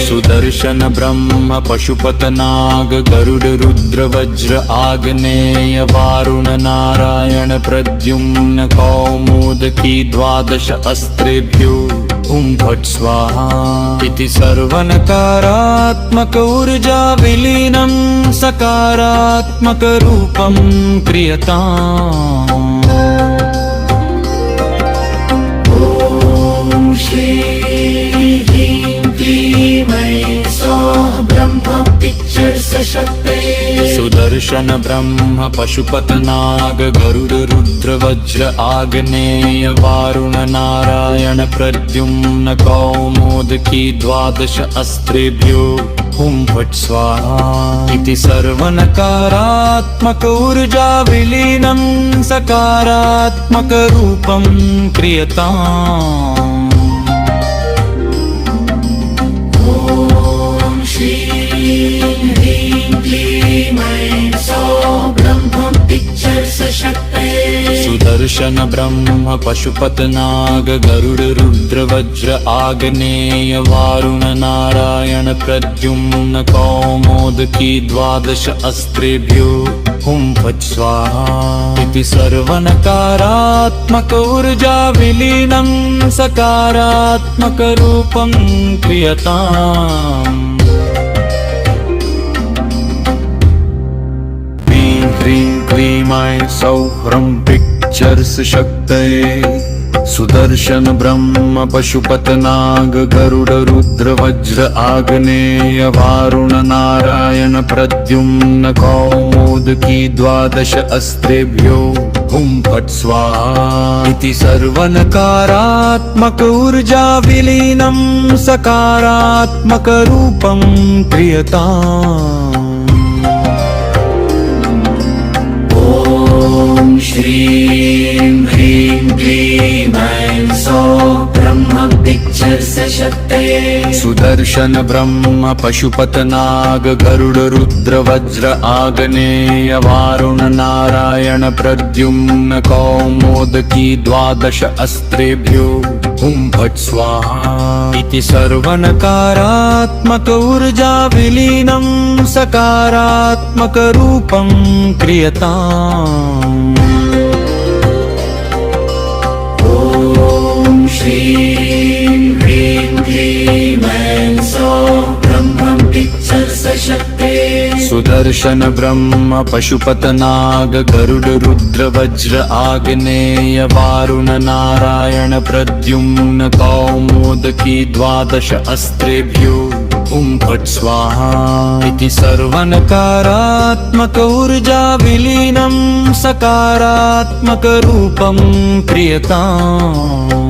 सुदर्शन ब्रह्म पशुपतनाग गरुड रुद्र वज्र आग्नेय वारुण नारायण प्रद्युम्न कौमुदकी द्वादश अस्त्रेभ्यो हुं फट् स्वाहा इति सर्वनकारात्मक ऊर्जा विलीनं सकारात्मक रूपं क्रियताम्। ॐ श्रीं ह्रीं क्लीं ऐं सौः ब्रह्म पिक्चर्स शक्ते सुदर्शन ब्रह्म पशुपतनाग गरुड रुद्र वज्र आग्नेय वारुण नारायण प्रद्युम्न कौमुदकी द्वादश अस्त्रेभ्यो हुं फट् स्वाहा इति सर्वनकारात्मक ऊर्जा विलीनं सकारात्मक रूपं क्रियताम्। ॐ श्रीं ह्रीं क्लीं ऐं सौः ब्रह्म पिक्चर्स शक्ते सुदर्शन ब्रह्म पशुपतनाग गरुड रुद्र वज्र आग्नेय वारुण नारायण प्रद्युम्न कौमुदकी द्वादश अस्त्रेभ्यो हुं फट् स्वाहा इति सर्वनकारात्मक ऊर्जा विलीनं सकारात्मक रूपं क्रियताम्। ह्रीं क्लीं ऐं सौः ह्रं पिक्चर्स् शक्तये सुदर्शन ब्रह्म पशुपत नाग गरुड रुद्र वज्र आग्नेय वारुण नारायण प्रद्युम्न कौमुदकी द्वादश अस्त्रेभ्यो हुं फट् स्वाहा इति सर्वनकारात्मक ऊर्जा विलीनं सकारात्मक रूपं क्रियताम्। ॐ श्रीं ह्रीं क्लीं ऐं सौः ब्रह्म पिक्चर्स् शक्तये सुदर्शन ब्रह्म पशुपत नाग गरुड रुद्र वज्र आग्नेय वारुण नारायण प्रद्युम्न कौमुदकी द्वादश अस्त्रेभ्यो हुं फट् स्वाहा इति सर्वनकारात्मक ऊर्जा विलीनं सकारात्मक रूपं क्रियताम्। ॐ श्रीं ह्रीं क्लीं ऐं सौः ब्रह्म पिक्चर्स् शक्तये सुदर्शन ब्रह्म पशुपत नाग गरुड रुद्र वज्र आग्नेय वारुण नारायण प्रद्युम्न कौमुदकी द्वादश अस्त्रेभ्यो हुं फट् स्वाहा इति सर्वनकारात्मक ऊर्जा विलीनं सकारात्मक रूपं क्रियताम्।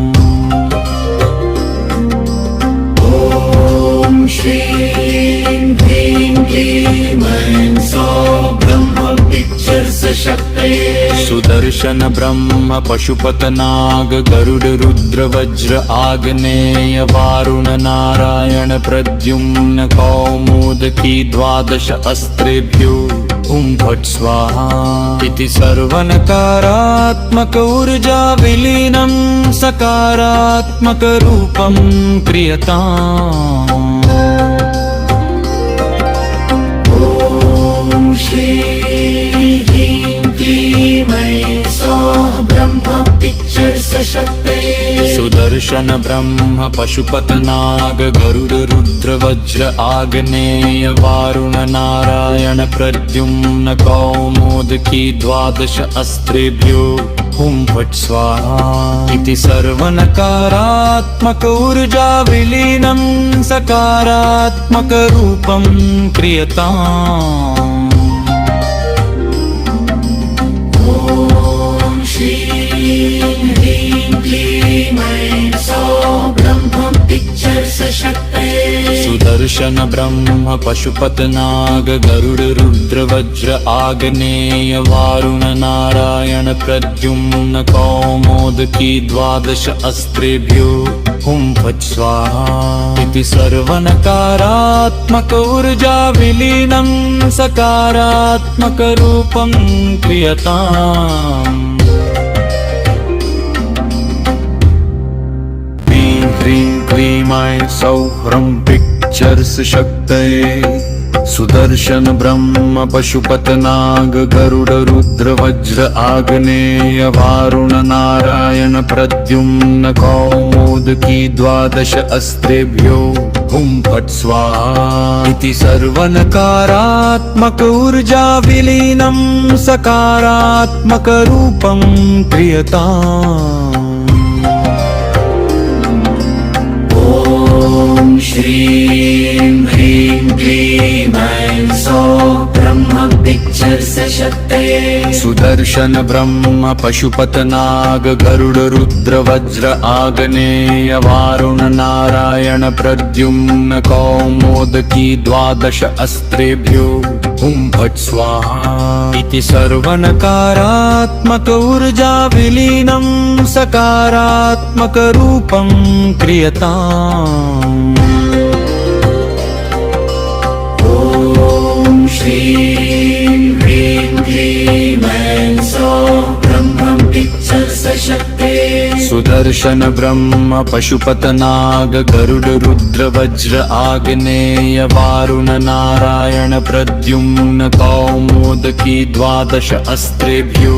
ॐ श्रीं ह्रीं क्लीं ऐं सौः ब्रह्म पिक्चर्स् शक्तये सुदर्शन ब्रह्म पशुपत नाग गरुड रुद्र वज्र आग्नेय वारुण नारायण प्रद्युम्न कौमुदकी द्वादश अस्त्रेभ्यो हुं फट् स्वाहा इति सर्वनकारात्मक ऊर्जा विलीनं सकारात्मक रूपं क्रियताम्। ॐ श्रीं ह्रीं क्लीं ऐं सौः ब्रह्म पिक्चर्स् शक्तये सुदर्शन ब्रह्म पशुपत नाग गरुड रुद्र वज्र आग्नेय वारुण नारायण प्रद्युम्न कौमुदकी द्वादश अस्त्रेभ्यो हुं फट् स्वाहा इति सर्वनकारात्मक ऊर्जा विलीनं सकारात्मक रूपं क्रियताम्। ॐ श्रीं ह्रीं क्लीं ऐं सौः ब्रह्म पिक्चर्स् शक्तये सुदर्शन ब्रह्म पशुपत नाग गरुड रुद्र वज्र आग्नेय वारुण नारायण प्रद्युम्न कौमुदकी द्वादश अस्त्रेभ्यो हुं फट् स्वाहा इति सर्वनकारात्मक ऊर्जा विलीनं सकारात्मक रूपं क्रियताम्। ह्रीं क्लीं ऐं सौः ह्रं पिक्चर्स् शक्तये सुदर्शन ब्रह्म पशुपत नाग गरुड रुद्र वज्र आग्नेय वारुण नारायण प्रद्युम्न कौमुदकी द्वादश अस्त्रेभ्यो हुं फट् स्वाहा इति सर्वनकारात्मक ऊर्जा विलीनं सकारात्मक रूपं क्रियताम्। ॐ श्रीं ह्रीं क्लीं ऐं सौः ब्रह्म पिक्चर्स् शक्तये सुदर्शन ब्रह्म पशुपत नाग गरुड रुद्र वज्र आग्नेय वारुण नारायण प्रद्युम्न कौमुदकी द्वादश अस्त्रेभ्यो हुं फट् स्वाहा इति सर्वनकारात्मक ऊर्जा विलीनं सकारात्मक रूपं क्रियताम्। ॐ श्रीं ह्रीं क्लीं ऐं सौः ब्रह्म पिक्चर्स् शक्तये सुदर्शन ब्रह्म पशुपत नाग गरुड रुद्र वज्र आग्नेय वारुण नारायण प्रद्युम्न कौमुदकी द्वादश अस्त्रेभ्यो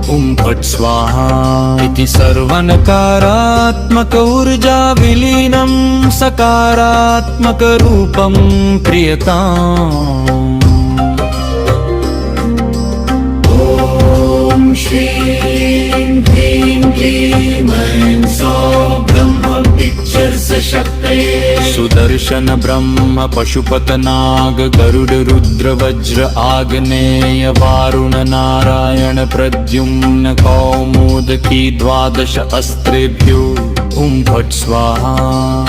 हुं फट् स्वाहा इति सर्वनकारात्मक ऊर्जा विलीनं सकारात्मक रूपं क्रियताम्। ॐ श्रीं ह्रीं क्लीं ऐं सौः ब्रह्म पिक्चर्स शक्ते सुदर्शन ब्रह्म पशुपत नाग गरुड रुद्र वज्र आग्नेय वारुण नारायण प्रद्युम्न कौमुदकी द्वादश अस्त्रेभ्यो ॐ फट् स्वाहा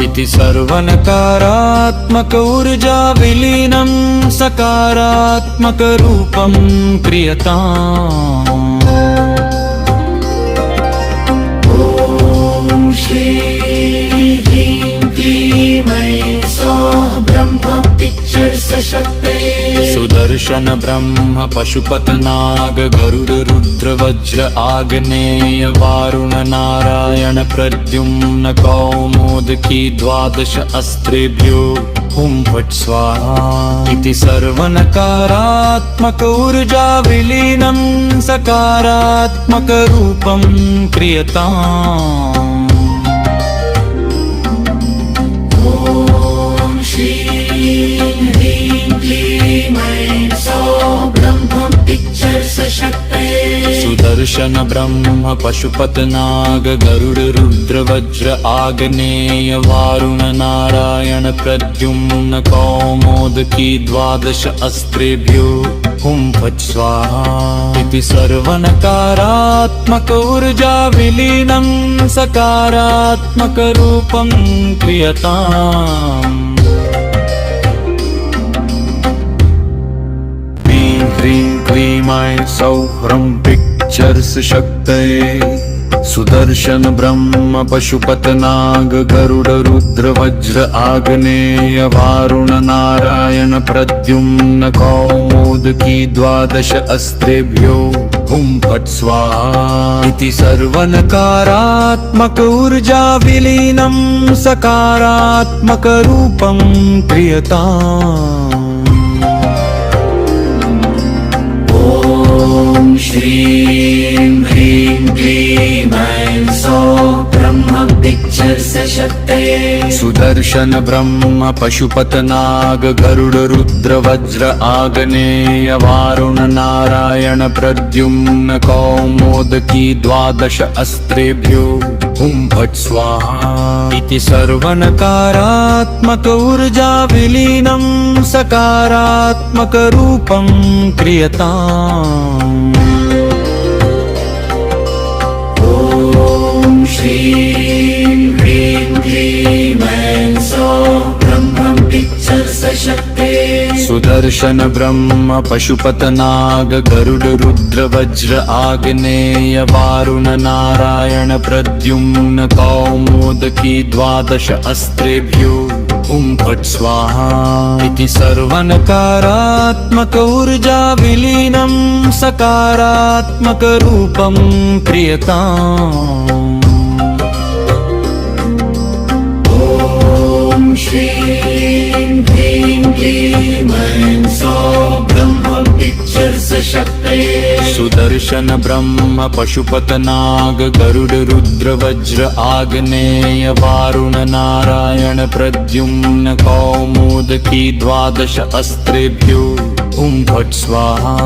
इति सर्वनकारात्मक ऊर्जा विलीनं सकारात्मक रूपं क्रियताम्। ॐ श्रीं ह्रीं क्लीं ऐं सौः ब्रह्म पिक्चर्स शक्ते सुदर्शन ब्रह्म पशुपत नाग गरुड रुद्र वज्र आग्नेय वारुण नारायण प्रद्युम्न कौमुदकी द्वादश अस्त्रेभ्यो ॐ फट् स्वाहा इति सर्वनकारात्मक ऊर्जा विलीनं सकारात्मक रूपं क्रियताम्। ॐ श्रीं ह्रीं क्लीं ऐं सौः ब्रह्म पिक्चर्स शक्ते सुदर्शन ब्रह्म पशुपत नाग गरुड रुद्र वज्र आग्नेय वारुण नारायण प्रद्युम्न कौमुदकी द्वादश अस्त्रेभ्यो ॐ फट् स्वाहा इति सर्वनकारात्मक ऊर्जा विलीनं सकारात्मक रूपं क्रियताम्। ह्रीं क्लीं ऐं सौः ह्रं पिक्चर्स शक्तये सुदर्शन ब्रह्म पशुपत नाग गरुड रुद्र वज्र आग्नेय वारुण नारायण प्रद्युम्न कौमुदकी द्वादश अस्त्रेभ्यो ॐ फट् स्वाहा इति सर्वनकारात्मक ऊर्जा विलीनं सकारात्मक रूपं क्रियताम्। ॐ श्रीं ह्रीं क्लीं ऐं सौः ब्रह्म पिक्चर्स शक्ते सुदर्शन ब्रह्म पशुपत नाग गरुड रुद्र वज्र आग्नेय वारुण नारायण प्रद्युम्न कौमुदकी द्वादश अस्त्रेभ्यो ॐ फट् स्वाहा इति सर्वनकारात्मक ऊर्जा विलीनं सकारात्मक रूपं क्रियताम्। ॐ श्रीं ह्रीं क्लीं ऐं सौः ब्रह्म पिक्चर्स शक्ते सुदर्शन ब्रह्म पशुपत नाग गरुड रुद्र वज्र आग्नेय वारुण नारायण प्रद्युम्न कौमुदकी द्वादश अस्त्रेभ्यो ॐ फट् स्वाहा इति सर्वनकारात्मक ऊर्जा विलीनं सकारात्मक रूपं क्रियताम्। ॐ श्रीं ह्रीं क्लीं ऐं सौः ब्रह्म पिक्चर्स शक्ते सुदर्शन ब्रह्म पशुपत नाग गरुड रुद्र वज्र आग्नेय वारुण नारायण प्रद्युम्न कौमुदकी द्वादश अस्त्रेभ्यो ॐ फट् स्वाहा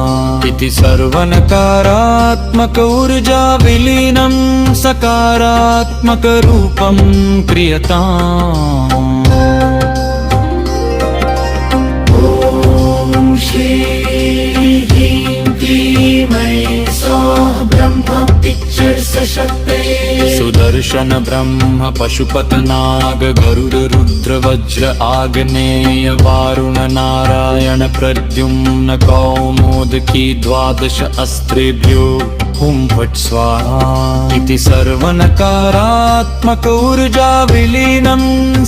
इति सर्वनकारात्मक ऊर्जा विलीनं सकारात्मक रूपं क्रियताम्। ॐ श्रीं ह्रीं क्लीं ऐं सौः ब्रह्म पिक्चर्स शक्ते सुदर्शन ब्रह्म पशुपत नाग गरुड रुद्र वज्र आग्नेय वारुण नारायण प्रद्युम्न कौमुदकी द्वादश अस्त्रेभ्यो ॐ फट् स्वाहा इति सर्वनकारात्मक ऊर्जा विलीनं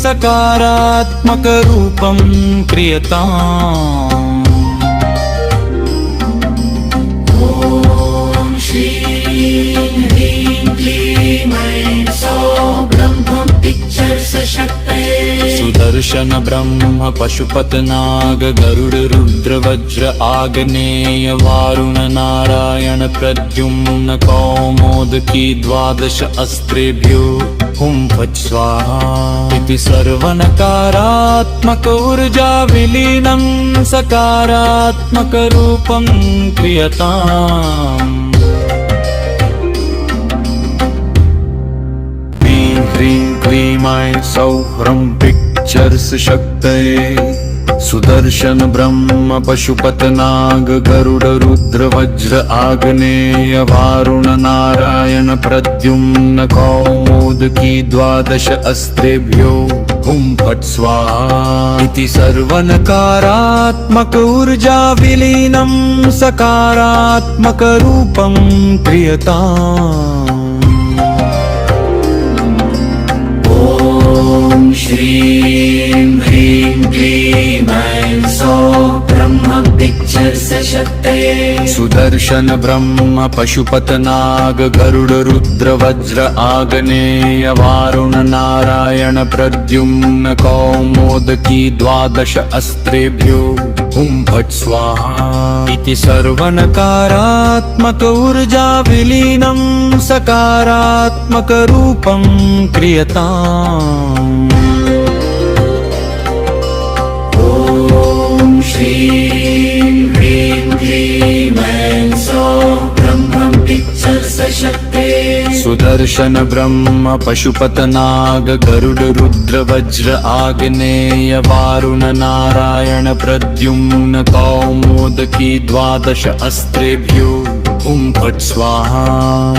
सकारात्मक रूपं क्रियताम्। ॐ श्रीं ह्रीं क्लीं ऐं सौः ब्रह्म पिक्चर्स शक्ते सुदर्शन ब्रह्म पशुपत नाग गरुड रुद्र वज्र आग्नेय वारुण नारायण प्रद्युम्न कौमुदकी द्वादश अस्त्रेभ्यो ॐ फट् स्वाहा इति सर्वनकारात्मक ऊर्जा विलीनं सकारात्मक रूपं क्रियताम्। क्लीं सौह्रं पिक्चर्स् शक्तये सुदर्शन ब्रह्म पशुपत नाग गरुड रुद्र वज्र आग्नेय वारुण नारायण प्रद्युम्न कौमुदकी द्वादश अस्त्रेभ्यो हुं फट् स्वाहा इति सर्वनकारात्मक ऊर्जा विलीनं सकारात्मक रूपं क्रियताम्। ॐ श्रीं ह्रीं क्लीं ऐं सौः ब्रह्म पिक्चर्स् शक्तये सुदर्शन ब्रह्म पशुपत नाग गरुड रुद्र वज्र आग्नेय वारुण नारायण प्रद्युम्न कौमुदकी द्वादश अस्त्रेभ्यो हुं फट् स्वाहा इति सर्वनकारात्मक ऊर्जा विलीनं सकारात्मक रूपं क्रियताम्। ॐ श्रीं ह्रीं क्लीं ऐं सौः ब्रह्म पिक्चर्स् शक्तये सुदर्शन ब्रह्म पशुपत नाग गरुड रुद्र वज्र आग्नेय वारुण नारायण प्रद्युम्न कौमुदकी द्वादश अस्त्रेभ्यो हुं फट् स्वाहा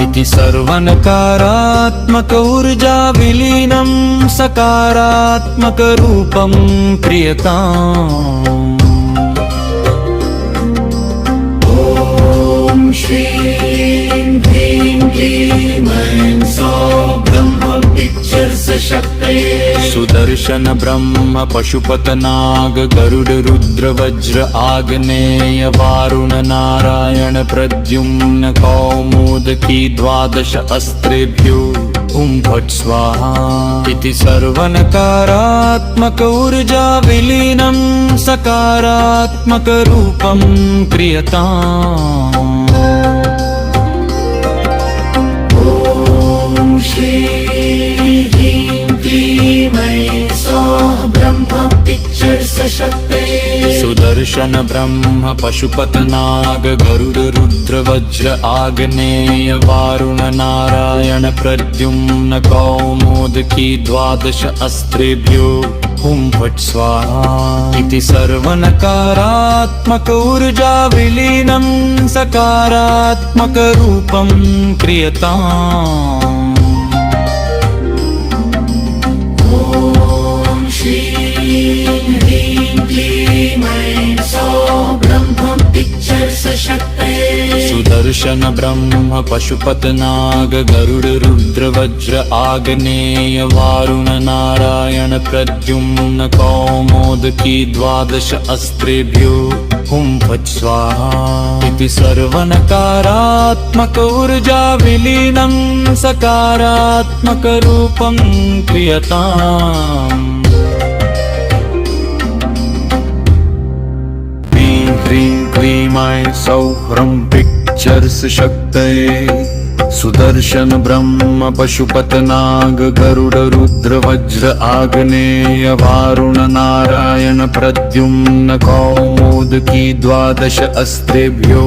इति सर्वनकारात्मक ऊर्जा विलीनं सकारात्मक रूपं क्रियताम्। ॐ श्रीं ह्रीं क्लीं ऐं सौः ब्रह्म पिक्चर्स् शक्तये सुदर्शन ब्रह्म पशुपत नाग गरुड रुद्र वज्र आग्नेय वारुण नारायण प्रद्युम्न कौमुदकी द्वादश अस्त्रेभ्यो हुं फट् स्वाहा इति सर्वनकारात्मक ऊर्जा विलीनं सकारात्मक रूपं क्रियताम्। ॐ श्रीं ह्रीं क्लीं ऐं सौः ब्रह्म पिक्चर्स् शक्तये सुदर्शन ब्रह्म पशुपत नाग गरुड रुद्र वज्र आग्नेय वारुण नारायण प्रद्युम्न कौमुदकी द्वादश अस्त्रेभ्यो हुं फट् स्वाहा इति सर्वनकारात्मक ऊर्जा विलीनं सकारात्मक रूपं क्रियताम्। ॐ श्रीं ह्रीं क्लीं ऐं सौः ब्रह्म पिक्चर्स् शक्तये सुदर्शन ब्रह्म पशुपत नाग गरुड रुद्र वज्र आग्नेय वारुण नारायण प्रद्युम्न कौमुदकी द्वादश अस्त्रेभ्यो हुं फट् स्वाहा इति सर्वनकारात्मक ऊर्जा विलीनं सकारात्मक रूपं क्रियताम्। ह्रीं क्लीं ऐं सौह्रं पिक्चर्स् शक्तये सुदर्शन ब्रह्म पशुपत नाग गरुड रुद्र वज्र आग्नेय वारुण नारायण प्रद्युम्न कौमुदकी द्वादश अस्त्रेभ्यो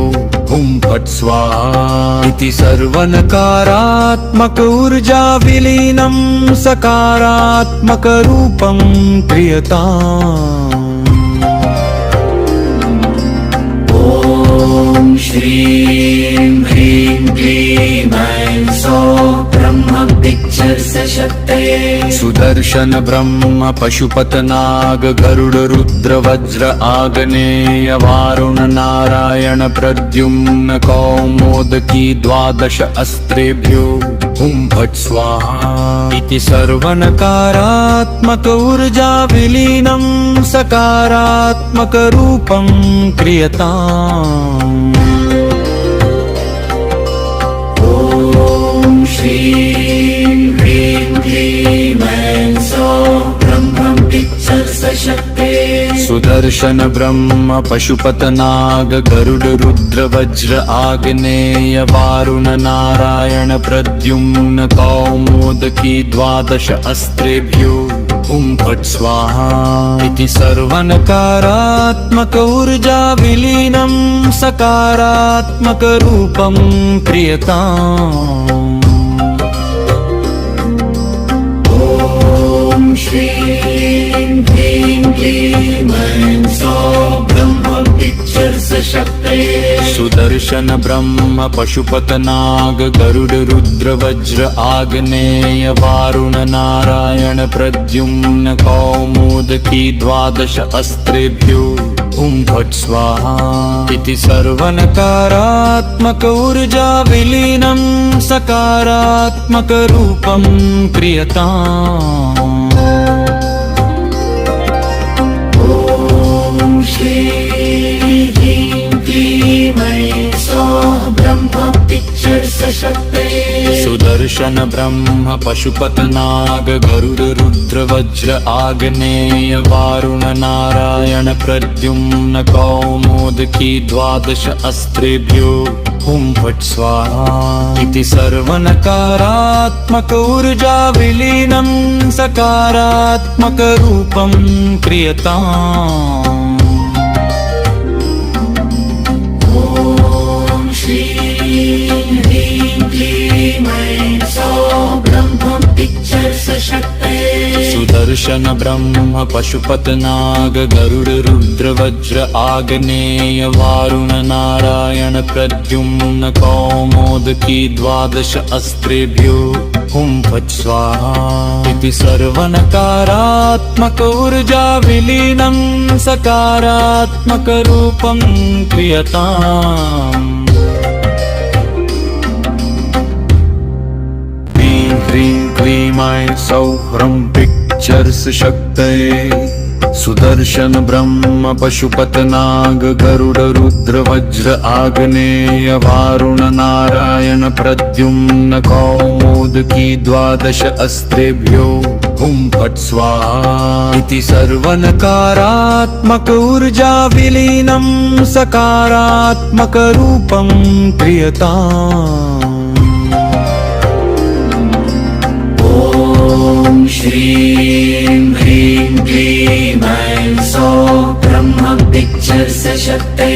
हुं फट् स्वाहा इति सर्वनकारात्मक ऊर्जा विलीनं सकारात्मक रूपं क्रियताम्। ॐ श्रीं ह्रीं क्लीं ऐं सौः ब्रह्म पिक्चर्स् शक्तये सुदर्शन ब्रह्म पशुपत नाग गरुड रुद्र वज्र आग्नेय वारुण नारायण प्रद्युम्न कौमुदकी द्वादश अस्त्रेभ्यो हुं फट् स्वाहा इति सर्वनकारात्मक ऊर्जा विलीनं सकारात्मक रूपं क्रियताम्। ॐ श्रीं ह्रीं क्लीं ऐं सौः ब्रह्म पिक्चर्स् शक्तये सुदर्शन ब्रह्म पशुपत नाग गरुड रुद्र वज्र आग्नेय वारुण नारायण प्रद्युम्न कौमुदकी द्वादश अस्त्रेभ्यो हुं फट् स्वाहा इति सर्वनकारात्मक ऊर्जा विलीनं सकारात्मक रूपं क्रियताम्। श्रीं ह्रीं क्लीं ऐं सौः ब्रह्म पिक्चर्स शक्ते सुदर्शन ब्रह्म पशुपत नाग गरुड रुद्र वज्र आग्नेय वारुण नारायण प्रद्युम्न कौमुदकी द्वादश अस्त्रेभ्यो हुं फट् स्वाहा इति सर्वनकारात्मक ऊर्जा विलीनं सकारात्मक रूपं क्रियताम्। ॐ श्रीं ह्रीं क्लीं ऐं सौः ब्रह्म पिक्चर्स शक्ते सुदर्शन ब्रह्म पशुपत नाग गरुड रुद्र वज्र आग्नेय वारुण नारायण प्रद्युम्न कौमुदकी द्वादश अस्त्रेभ्यो हुं फट् स्वाहा इति सर्वनकारात्मक ऊर्जा विलीनं सकारात्मक रूपं क्रियताम्। ॐ श्रीं ह्रीं क्लीं ऐं सौः ब्रह्म पिक्चर्स शक्ते सुदर्शन ब्रह्म पशुपत नाग गरुड रुद्र वज्र आग्नेय वारुण नारायण प्रद्युम्न कौमुदकी द्वादश अस्त्रेभ्यो हुं फट् स्वाहा इति सर्वनकारात्मक ऊर्जा विलीनं सकारात्मक रूपं क्रियताम्। ह्रीं क्लीं ऐं सौः ह्रं पिक्चर्स शक्तये सुदर्शन ब्रह्म पशुपत नाग गरुड रुद्र वज्र आग्नेय वारुण नारायण प्रद्युम्न कौमुदकी द्वादश अस्त्रेभ्यो हुं फट् स्वाहा इति सर्वनकारात्मक ऊर्जा विलीनं सकारात्मक रूपं क्रियताम्। ॐ श्रीं ह्रीं क्लीं ऐं सौः ब्रह्म पिक्चर्स शक्ते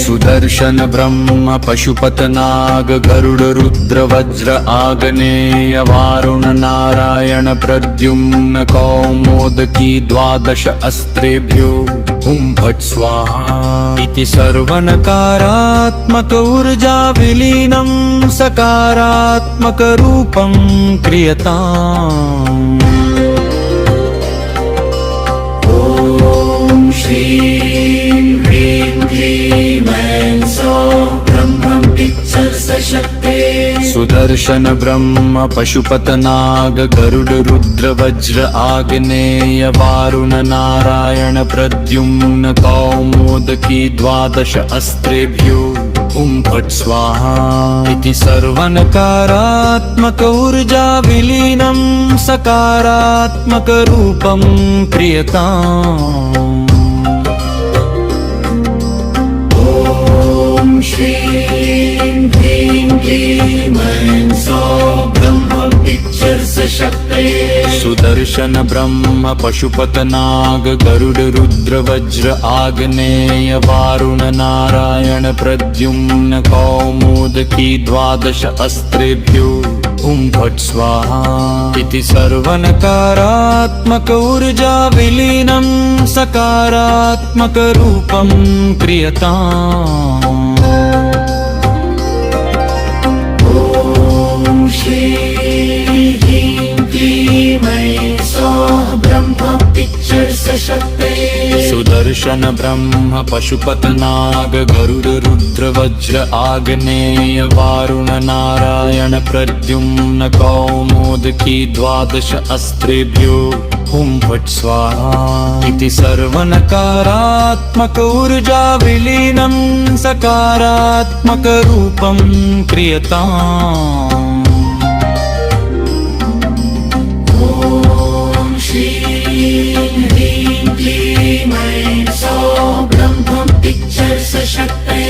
सुदर्शन ब्रह्म पशुपत नाग गरुड रुद्र वज्र आग्नेय वारुण नारायण प्रद्युम्न कौमुदकी द्वादश अस्त्रेभ्यो हुं फट् स्वाहा इति सर्वनकारात्मक ऊर्जा विलीनं सकारात्मक रूपं क्रियताम्। ॐ श्रीं ह्रीं क्लीं ऐं सौः ब्रह्म पिक्चर्स शक्ते सुदर्शन ब्रह्म पशुपत नाग गरुड रुद्र वज्र आग्नेय वारुण नारायण प्रद्युम्न कौमुदकी द्वादश अस्त्रेभ्यो हुं फट् स्वाहा इति सर्वनकारात्मक ऊर्जा विलीनं सकारात्मक रूपं क्रियताम्। ॐ श्रीं ह्रीं क्लीं ऐं सौः ब्रह्म पिक्चर्स शक्ते सुदर्शन ब्रह्म पशुपत नाग गरुड रुद्र वज्र आग्नेय वारुण नारायण प्रद्युम्न कौमुदकी द्वादश अस्त्रेभ्यो हुं फट् स्वाहा इति सर्वनकारात्मक ऊर्जा विलीनं सकारात्मक रूपं क्रियताम्। ॐ श्रीं ह्रीं क्लीं ऐं सौः ब्रह्म पिक्चर्स शक्ते सुदर्शन ब्रह्म पशुपत नाग गरुड रुद्र वज्र आग्नेय वारुण नारायण प्रद्युम्न कौमुदकी द्वादश अस्त्रेभ्यो हुं फट् स्वाहा इति सर्वनकारात्मक ऊर्जा विलीनं सकारात्मक रूपं क्रियताम्। ॐ श्रीं ह्रीं क्लीं ऐं सौः ब्रह्म पिक्चर्स शक्ते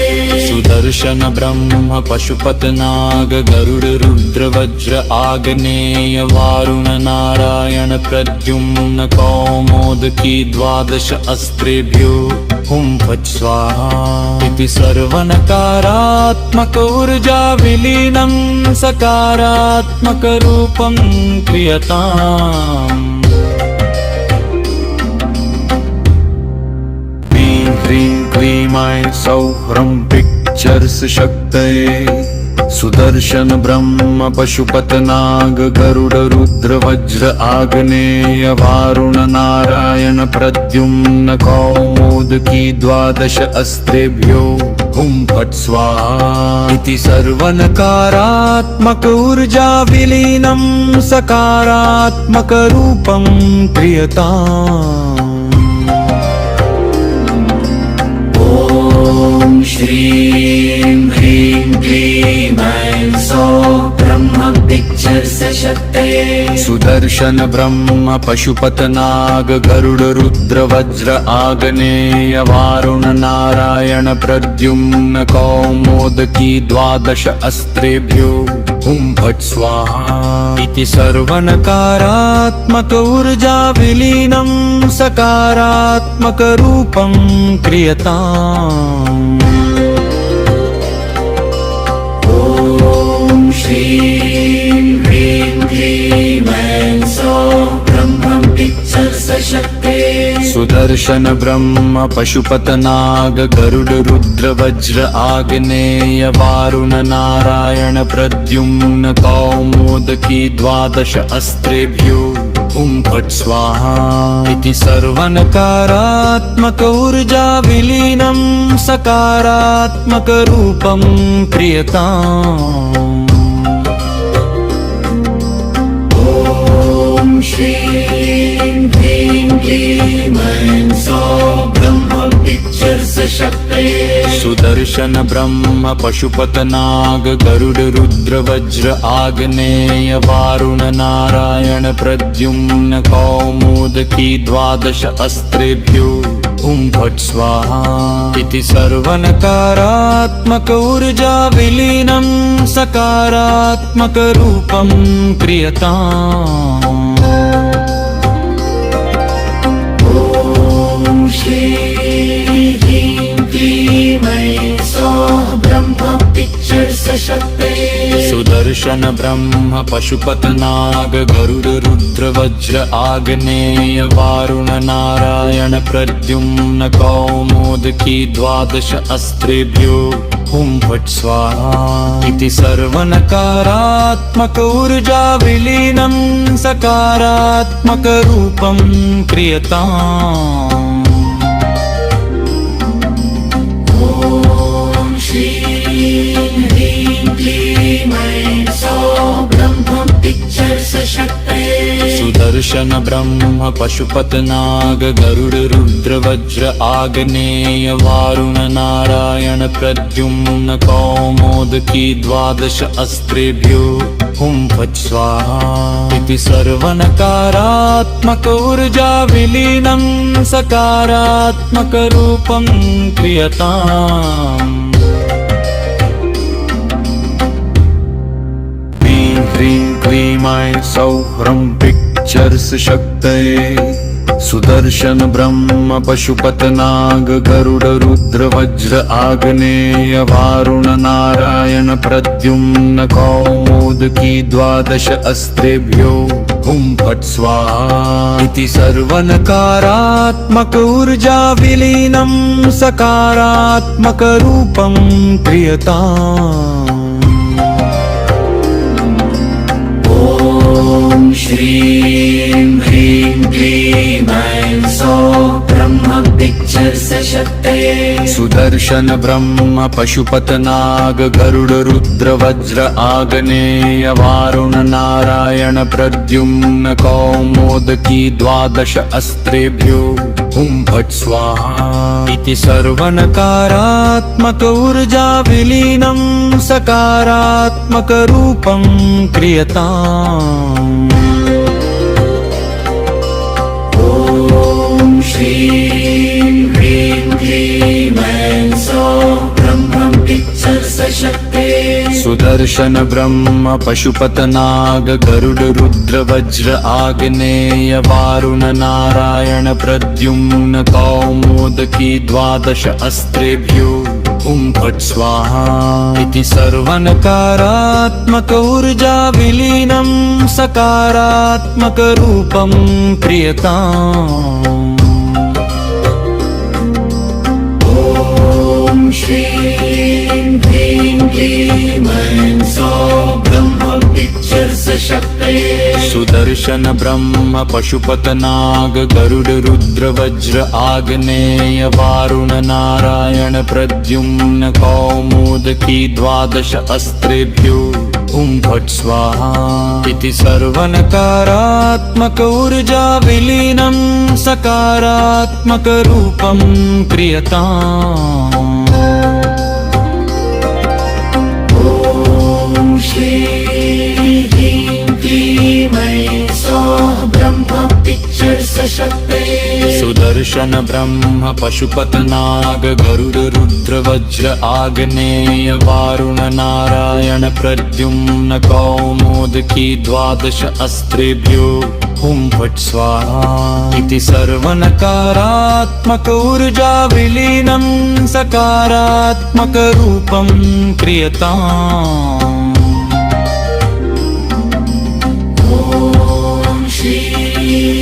सुदर्शन ब्रह्म पशुपत नाग गरुड रुद्र वज्र आग्नेय वारुण नारायण प्रद्युम्न कौमुदकी द्वादश अस्त्रेभ्यो हुं फट् स्वाहा इति सर्वनकारात्मक ऊर्जा विलीनं सकारात्मक रूपं क्रियताम्। क्लीमाय सौह्रं पिक्चर्स् शक्तये सुदर्शन ब्रह्म पशुपत नाग गरुड रुद्र वज्र आग्नेय वारुण नारायण प्रद्युम्न कौमुदकी द्वादश अस्त्रेभ्यो हुं फट् स्वाहा इति सर्वनकारात्मक ऊर्जा विलीनं सकारात्मक रूपं क्रियताम्। ॐ श्रीं ह्रीं क्लीं ऐं सौः ब्रह्म पिक्चर्स् शक्तये सुदर्शन ब्रह्म पशुपत नाग गरुड रुद्र वज्र आग्नेय वारुण नारायण प्रद्युम्न कौमुदकी द्वादश अस्त्रेभ्यो हुं फट् स्वाहा इति सर्वनकारात्मक ऊर्जा विलीनं सकारात्मक रूपं क्रियताम्। ॐ श्रीं ह्रीं क्लीं ऐं सौः ब्रह्म पिक्चर्स् शक्तये सुदर्शन ब्रह्म पशुपत नाग गरुड रुद्र वज्र आग्नेय वारुण नारायण प्रद्युम्न कौमुदकी द्वादश अस्त्रेभ्यो हुं फट् स्वाहा इति सर्वनकारात्मक ऊर्जा विलीनं सकारात्मक रूपं क्रियताम्। ॐ श्रीं ह्रीं क्लीं ऐं सौः ब्रह्म पिक्चर्स् शक्तये सुदर्शन ब्रह्म पशुपत नाग गरुड रुद्र वज्र आग्नेय वारुण नारायण प्रद्युम्न कौमुदकी द्वादश अस्त्रेभ्यो हुं फट् स्वाहा इति सर्वनकारात्मक ऊर्जा विलीनं सकारात्मक रूपं क्रियताम्। ॐ श्रीं ह्रीं क्लीं ऐं सौः ब्रह्म पिक्चर्स् शक्तये सुदर्शन ब्रह्म पशुपत नाग गरुड रुद्र वज्र आग्नेय वारुण नारायण प्रद्युम्न कौमुदकी द्वादश अस्त्रेभ्यो हुं फट् स्वाहा इति सर्वनकारात्मक ऊर्जा विलीनं सकारात्मक रूपं क्रियताम्। ॐ श्रीं ह्रीं क्लीं ऐं सौः ब्रह्म पिक्चर्स् शक्तये सुदर्शन ब्रह्म पशुपत नाग गरुड रुद्र वज्र आग्नेय वारुण नारायण प्रद्युम्न कौमुदकी द्वादश अस्त्रेभ्यो हुं फट् स्वाहा इति सर्वनकारात्मक ऊर्जा विलीनं सकारात्मक रूपं क्रियताम्। ह्रीं क्लीं ऐं सौह्रं पिक्चर्स् शक्तये सुदर्शन ब्रह्म पशुपत नाग गरुड रुद्र वज्र आग्नेय वारुण नारायण प्रद्युम्न कौमुदकी द्वादश अस्त्रेभ्यो हुं फट् स्वाहा इति सर्वनकारात्मक ऊर्जा विलीनं सकारात्मक रूपं क्रियताम्। ॐ श्रीं ह्रीं क्लीं ऐं सौः ब्रह्म पिक्चर्स् शक्तये सुदर्शन ब्रह्म पशुपत नाग गरुड रुद्र वज्र आग्नेय वारुण नारायण प्रद्युम्न कौमुदकी द्वादश अस्त्रेभ्यो हुं फट् स्वाहा इति सर्वनकारात्मक ऊर्जा विलीनं सकारात्मक रूपं क्रियताम्। ॐ श्रीं ह्रीं क्लीं ऐं सौः ब्रह्म पिक्चर्स् शक्तये सुदर्शन ब्रह्म पशुपत नाग गरुड रुद्र वज्र आग्नेय वारुण नारायण प्रद्युम्न कौमुदकी द्वादश अस्त्रेभ्यो हुं फट् स्वाहा इति सर्वनकारात्मक ऊर्जा विलीनं सकारात्मक रूपं क्रियताम्। ॐ शक्ते सुदर्शन ब्रह्म पशुपत नाग गरुड रुद्र वज्र आग्नेय वारुण नारायण प्रद्युम्न कौमुदकी द्वादश अस्त्रेभ्यो हुं फट् स्वाहा इति सर्वनकारात्मक ऊर्जा विलीनं सकारात्मक रूपं क्रियताम्। ॐ श्री ह्रीं क्लीं ऐं सौः ब्रह्म पिक्चर्स शक्ते सुदर्शन ब्रह्म पशुपत नाग गरुड रुद्र वज्र आग्नेय वारुण नारायण प्रद्युम्न कौमुदकी द्वादश अस्त्रेभ्यो हुं फट् स्वाहा इति सर्वनकारात्मक ऊर्जा विलीनं सकारात्मक रूपं क्रियताम्। ॐ श्री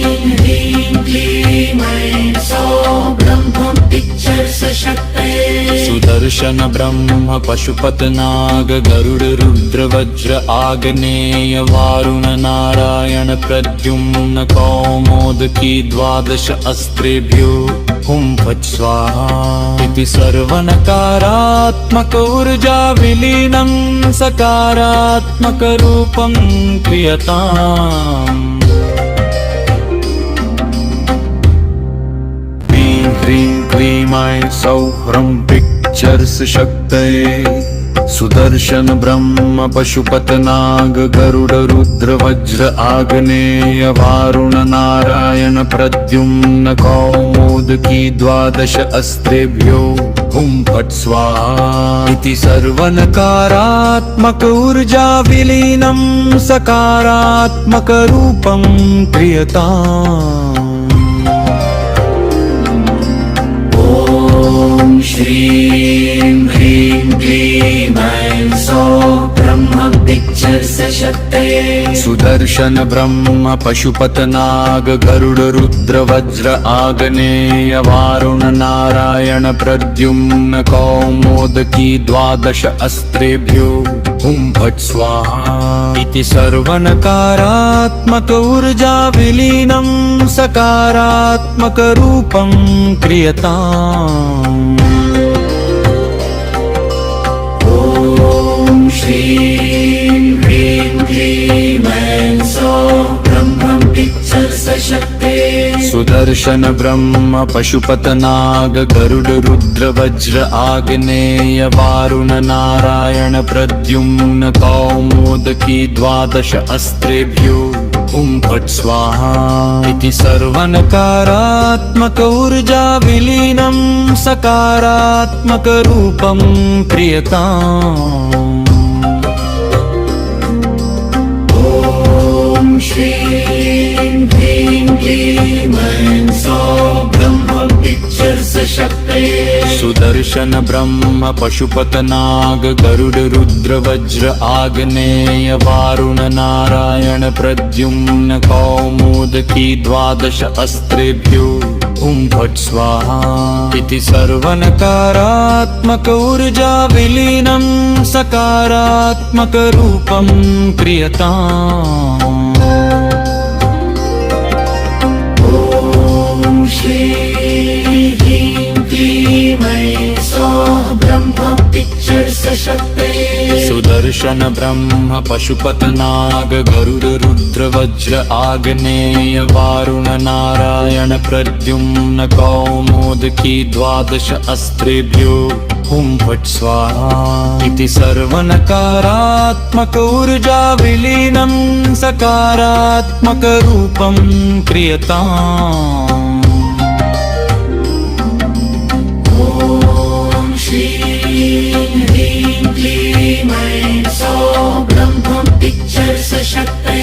ह्रीं क्लीं ऐं सौः ब्रह्म पिक्चर्स शक्ते सुदर्शन ब्रह्म पशुपत नाग गरुड रुद्र वज्र आग्नेय वारुण नारायण प्रद्युम्न कौमुदकी द्वादश अस्त्रेभ्यो हुं फट् स्वाहा इति सर्वनकारात्मक ऊर्जा विलीनं सकारात्मक रूपं क्रियताम्। ह्रीं क्लीं ऐं सौः ह्रं पिक्चर्स शक्तये सुदर्शन ब्रह्म पशुपत नाग गरुड रुद्र वज्र आग्नेय वारुण नारायण प्रद्युम्न कौमुदकी द्वादश अस्त्रेभ्यो हुं फट् स्वाहा इति सर्वनकारात्मक ऊर्जा विलीनं सकारात्मक रूपं क्रियताम्। ॐ श्रीं ह्रीं क्लीं ऐं सौः ब्रह्म पिक्चर्स शक्ते सुदर्शन ब्रह्म पशुपत नाग गरुड रुद्र वज्र आग्नेय वारुण नारायण प्रद्युम्न कौमुदकी द्वादश अस्त्रेभ्यो हुं फट् स्वाहा इति सर्वनकारात्मक ऊर्जा विलीनं सकारात्मक रूपं क्रियताम्। ॐ श्रीं ह्रीं क्लीं ऐं सौः ब्रह्म पिक्चर्स शक्ते सुदर्शन ब्रह्म पशुपत नाग गरुड रुद्र वज्र आग्नेय वारुण नारायण प्रद्युम्न कौमुदकी द्वादश अस्त्रेभ्यो हुं फट् स्वाहा इति सर्वनकारात्मक ऊर्जा विलीनं सकारात्मक रूपं क्रियताम्। ॐ श्रीं ह्रीं क्लीं ऐं सौः ब्रह्म पिक्चर्स शक्ते सुदर्शन ब्रह्म पशुपत नाग गरुड रुद्र वज्र आग्नेय वारुण नारायण प्रद्युम्न कौमुदकी द्वादश अस्त्रेभ्यो हुं फट् स्वाहा इति सर्वनकारात्मक ऊर्जा विलीनं सकारात्मक रूपं क्रियताम्। ॐ श्रीं ह्रीं क्लीं ऐं सौः ब्रह्म पिक्चर्स शक्ते सुदर्शन ब्रह्म पशुपत नाग गरुड रुद्र वज्र आग्नेय वारुण नारायण प्रद्युम्न कौमुदकी द्वादश अस्त्रेभ्यो हुं फट् स्वाहा इति सर्वनकारात्मक ऊर्जा विलीनं सकारात्मक रूपं क्रियताम्। ॐ श्रीं ह्रीं क्लीं ऐं सौः ब्रह्म पिक्चर्स शक्ते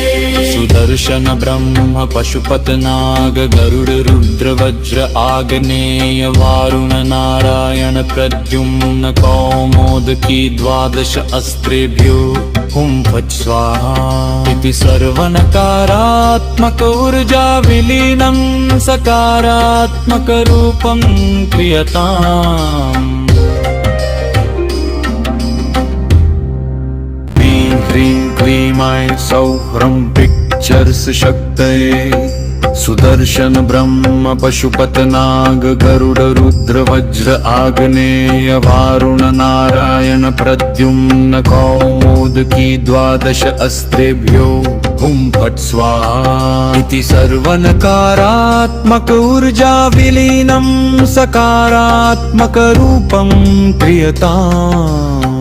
सुदर्शन ब्रह्म पशुपत नाग गरुड रुद्र वज्र आग्नेय वारुण नारायण प्रद्युम्न कौमुदकी द्वादश अस्त्रेभ्यो हुं फट् स्वाहा इति सर्वनकारात्मक ऊर्जा विलीनं सकारात्मक रूपं क्रियताम्। ह्रीं क्लीं ऐं सौः ह्रं पिक्चर्स् शक्तये सुदर्शन ब्रह्म पशुपत नाग गरुड रुद्र वज्र आग्नेय वारुण नारायण प्रद्युम्न कौमुदकी द्वादश अस्त्रेभ्यो हुं फट् स्वाहा इति सर्वनकारात्मक ऊर्जा विलीनं सकारात्मक रूपं क्रियताम्।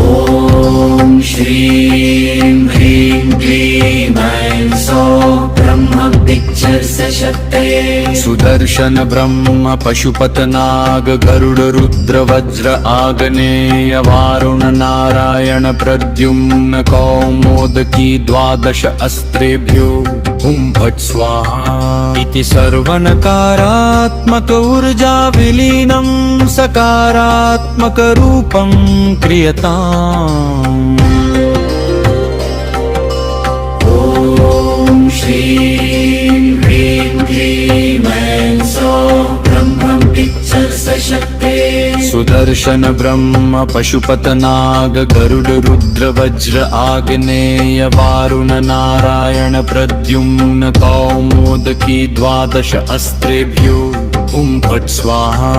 ॐ श्रीं ह्रीं क्लीं ऐं सौः ब्रह्म पिक्चर्स् शक्तये सुदर्शन ब्रह्म पशुपत नाग गरुड रुद्र वज्र आग्नेय वारुण नारायण प्रद्युम्न कौमुदकी द्वादश अस्त्रेभ्यो हुं फट् स्वाहा इति सर्वनकारात्मक ऊर्जा विलीनं सकारात्मक रूपं क्रियताम्। ॐ श्रीं ह्रीं क्लीं ऐं सौः ब्रह्म पिक्चर्स् शक्तये सुदर्शन ब्रह्म पशुपत नाग गरुड रुद्र वज्र आग्नेय वारुण नारायण प्रद्युम्न कौमुदकी द्वादश अस्त्रेभ्यो हुं फट् स्वाहा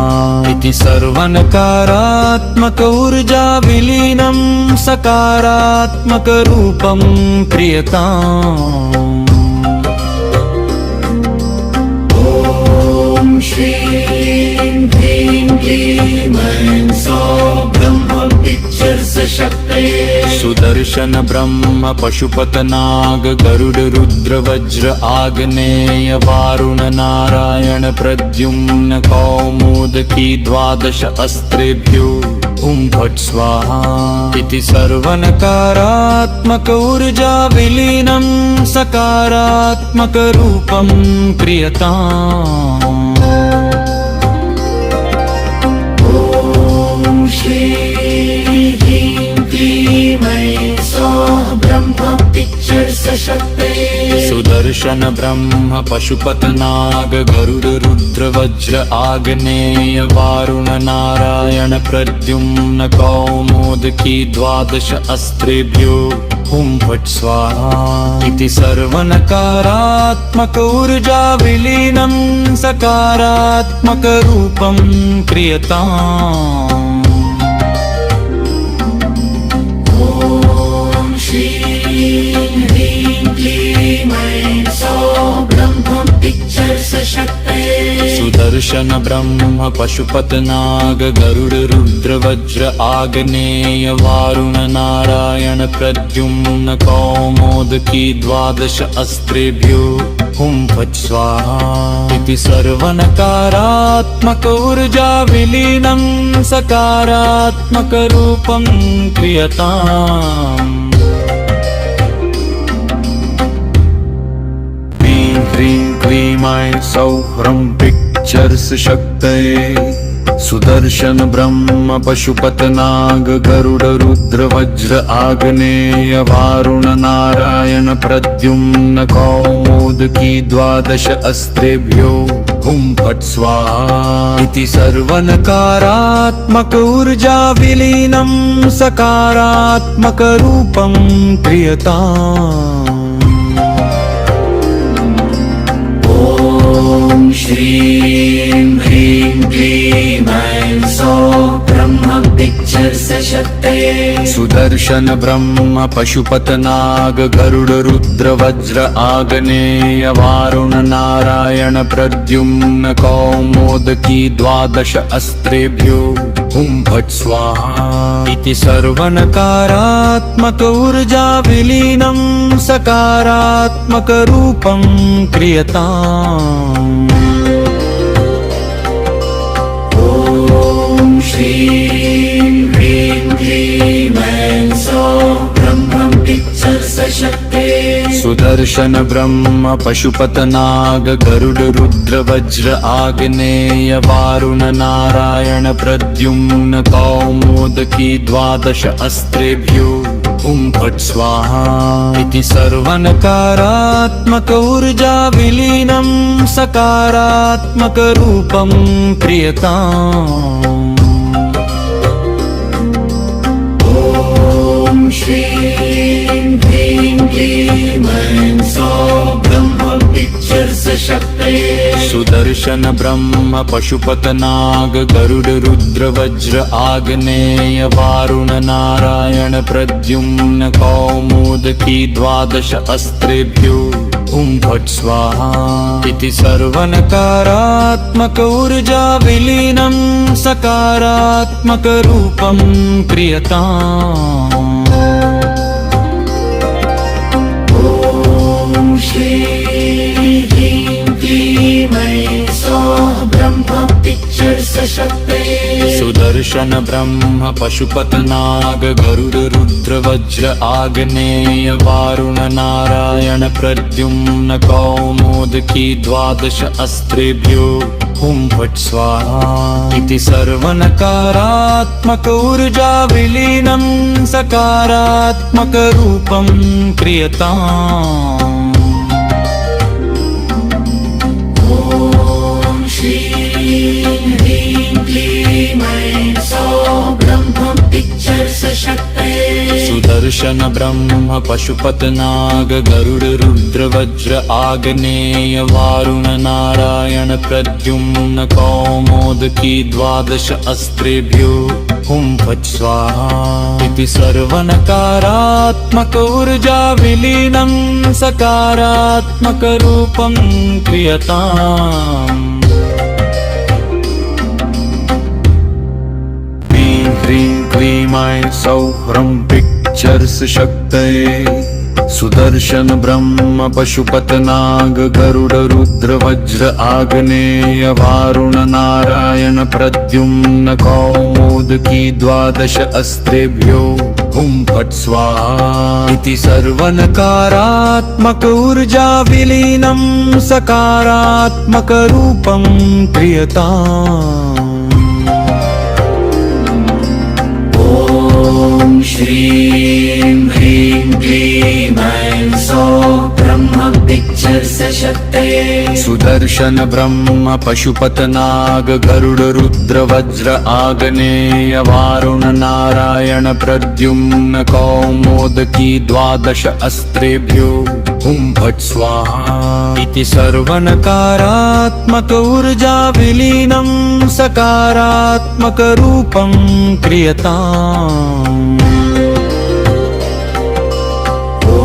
इति सर्वनकारात्मक ऊर्जा विलीनं सकारात्मक रूपं क्रियताम्। ॐ श्रीं ह्रीं क्लीं ऐं सौः ब्रह्म पिक्चर्स् शक्तये सुदर्शन ब्रह्म पशुपत नाग गरुड रुद्र वज्र आग्नेय वारुण नारायण प्रद्युम्न कौमुदकी द्वादश अस्त्रेभ्यो हुं फट् स्वाहा इति सर्वनकारात्मक ऊर्जा विलीनं सकारात्मक रूपं क्रियताम्। ॐ श्रीं ह्रीं क्लीं ऐं सौः ब्रह्म पिक्चर्स् शक्तये सुदर्शन ब्रह्म पशुपत नाग गरुड रुद्र वज्र आग्नेय वारुण नारायण प्रद्युम्न कौमुदकी द्वादश अस्त्रेभ्यो हुं फट् स्वाहा इति सर्वनकारात्मक ऊर्जा विलीनं सकारात्मक रूपं क्रियताम्। ॐ श्रीं ह्रीं क्लीं ऐं सौः ब्रह्म पिक्चर्स् शक्तये सुदर्शन ब्रह्म पशुपत नाग गरुड रुद्र वज्र आग्नेय वारुण नारायण प्रद्युम्न कौमुदकी द्वादश अस्त्रेभ्यो हुं फट् स्वाहा इति सर्वनकारात्मक ऊर्जा विलीनं सकारात्मक रूपं क्रियताम्। ह्रीं क्लीं ऐं सौः ह्रं पिक्चर्स् शक्तये सुदर्शन ब्रह्म पशुपत नाग गरुड रुद्र वज्र आग्नेय वारुण नारायण प्रद्युम्न कौमुदकी द्वादश अस्त्रेभ्यो हुं फट् स्वाहा इति सर्वनकारात्मक ऊर्जा विलीनं सकारात्मक रूपं क्रियताम्। ॐ श्रीं ह्रीं क्लीं ऐं सौः ब्रह्म पिक्चर्स् शक्तये सुदर्शन ब्रह्म पशुपत नाग गरुड रुद्र वज्र आग्नेय वारुण नारायण प्रद्युम्न कौमुदकी द्वादश अस्त्रेभ्यो हुं फट् स्वाहा इति सर्वनकारात्मक ऊर्जा विलीनं सकारात्मक रूपं क्रियताम्। ॐ श्रीं ह्रीं क्लीं ऐं सौः ब्रह्म पिक्चर्स् शक्तये सुदर्शन ब्रह्म पशुपत नाग गरुड रुद्र वज्र आग्नेय वारुण नारायण प्रद्युम्न कौमुदकी द्वादश अस्त्रेभ्यो हुं फट् स्वाहा इति सर्वनकारात्मक ऊर्जा विलीनं सकारात्मक रूपं क्रियताम्। श्रीं ह्रीं क्लीं ऐं सौः ब्रह्म पिक्चर्स शक्ते सुदर्शन ब्रह्म पशुपत नाग गरुड रुद्र वज्र आग्नेय वारुण नारायण प्रद्युम्न कौमुदकी द्वादश अस्त्रेभ्यो ॐ फट् स्वाहा इति सर्वनकारात्मक ऊर्जा विलीनं सकारात्मक रूपं क्रियताम्। ॐ श्रीं ह्रीं क्लीं ऐं सौः ब्रह्म पिक्चर्स शक्ते सुदर्शन ब्रह्म पशुपत नाग गरुड रुद्र वज्र आग्नेय वारुण नारायण प्रद्युम्न कौमुदकी द्वादश अस्त्रेभ्यो ॐ फट् स्वाहा इति सर्वनकारात्मक ऊर्जा विलीनं सकारात्मक रूपं क्रियताम्। ॐ श्रीं ह्रीं क्लीं ऐं सौः ब्रह्म पिक्चर्स शक्ते सुदर्शन ब्रह्म पशुपत नाग गरुड रुद्र वज्र आग्नेय वारुण नारायण प्रद्युम्न कौमुदकी द्वादश अस्त्रेभ्यो ॐ फट् स्वाहा इति सर्वनकारात्मक ऊर्जा विलीनं सकारात्मक रूपं क्रियताम्। ह्रीं क्लीं ऐं सौः ह्रं पिक्चर्स शक्तये सुदर्शन ब्रह्म पशुपत नाग गरुड रुद्र वज्र आग्नेय वारुण नारायण प्रद्युम्न कौमुदकी द्वादश अस्त्रेभ्यो ॐ फट् स्वाहा इति सर्वनकारात्मक ऊर्जा विलीनं सकारात्मक रूपं क्रियताम्। ॐ श्रीं ह्रीं क्लीं ऐं सौः ब्रह्म पिक्चर्स शक्ते सुदर्शन ब्रह्म पशुपत नाग गरुड रुद्र वज्र आग्नेय वारुण नारायण प्रद्युम्न कौमुदकी द्वादश अस्त्रेभ्यो ॐ फट् स्वाहा इति सर्वनकारात्मक ऊर्जा विलीनं सकारात्मक रूपं क्रियताम्। ॐ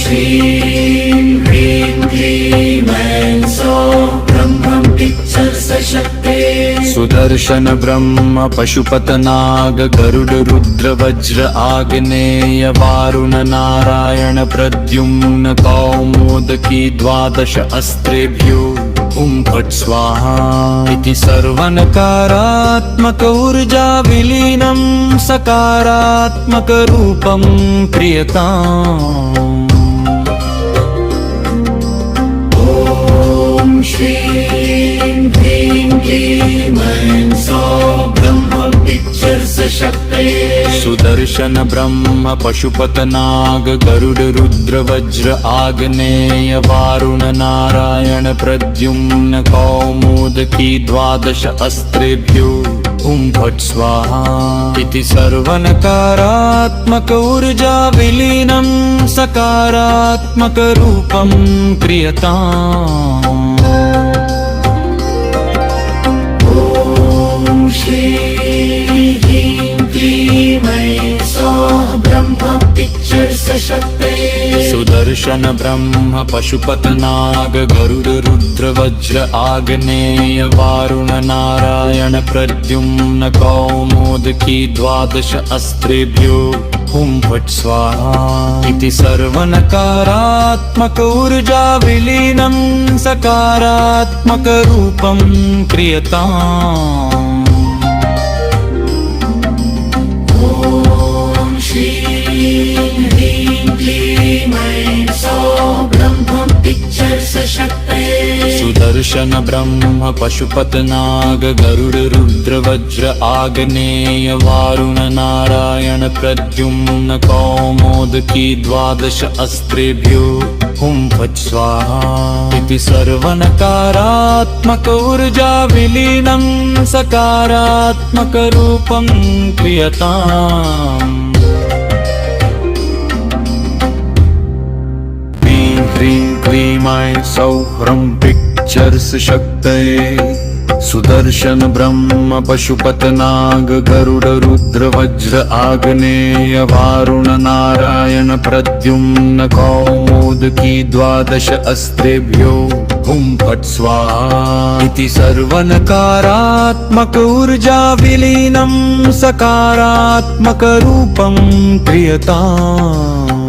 श्रीं ह्रीं क्लीं ऐं सौः ब्रह्म पिक्चर्स शक्ते सुदर्शन ब्रह्म पशुपत नाग गरुड रुद्र वज्र आग्नेय वारुण नारायण प्रद्युम्न कौमुदकी द्वादश अस्त्रेभ्यो ॐ फट् स्वाहा इति सर्वनकारात्मक ऊर्जा विलीनं सकारात्मक रूपं क्रियताम्। ॐ श्रीं ह्रीं क्लीं ऐं सौः ब्रह्म पिक्चर्स शक्ते सुदर्शन ब्रह्म पशुपत नाग गरुड रुद्र वज्र आग्नेय वारुण नारायण प्रद्युम्न कौमुदकी द्वादश अस्त्रेभ्यो ॐ फट् स्वाहा इति सर्वनकारात्मक ऊर्जा विलीनं सकारात्मक रूपं क्रियताम्। ॐ श्रीं ह्रीं क्लीं ऐं सौः ब्रह्म पिक्चर्स शक्ते सुदर्शन ब्रह्म पशुपत नाग गरुड रुद्र वज्र आग्नेय वारुण नारायण प्रद्युम्न कौमुदकी द्वादश अस्त्रेभ्यो ॐ फट् स्वाहा इति सर्वनकारात्मक ऊर्जा विलीनं सकारात्मक रूपं क्रियताम्। ॐ श्रीं ह्रीं क्लीं ऐं सौः ब्रह्म पिक्चर्स शक्ते सुदर्शन ब्रह्म पशुपत नाग गरुड रुद्र वज्र आग्नेय वारुण नारायण प्रद्युम्न कौमुदकी द्वादश अस्त्रेभ्यो ॐ फट् स्वाहा इति सर्वनकारात्मक ऊर्जा विलीनं सकारात्मक रूपं क्रियताम्। ह्रीं क्लीं ऐं सौः ह्रं पिक्चर्स् शक्तये सुदर्शन ब्रह्म पशुपत नाग गरुड रुद्र वज्र आग्नेय वारुण नारायण प्रद्युम्न कौमुदकी द्वादश अस्त्रेभ्यो हुं फट् स्वाहा इति सर्वनकारात्मक ऊर्जा विलीनं सकारात्मक रूपं क्रियताम्।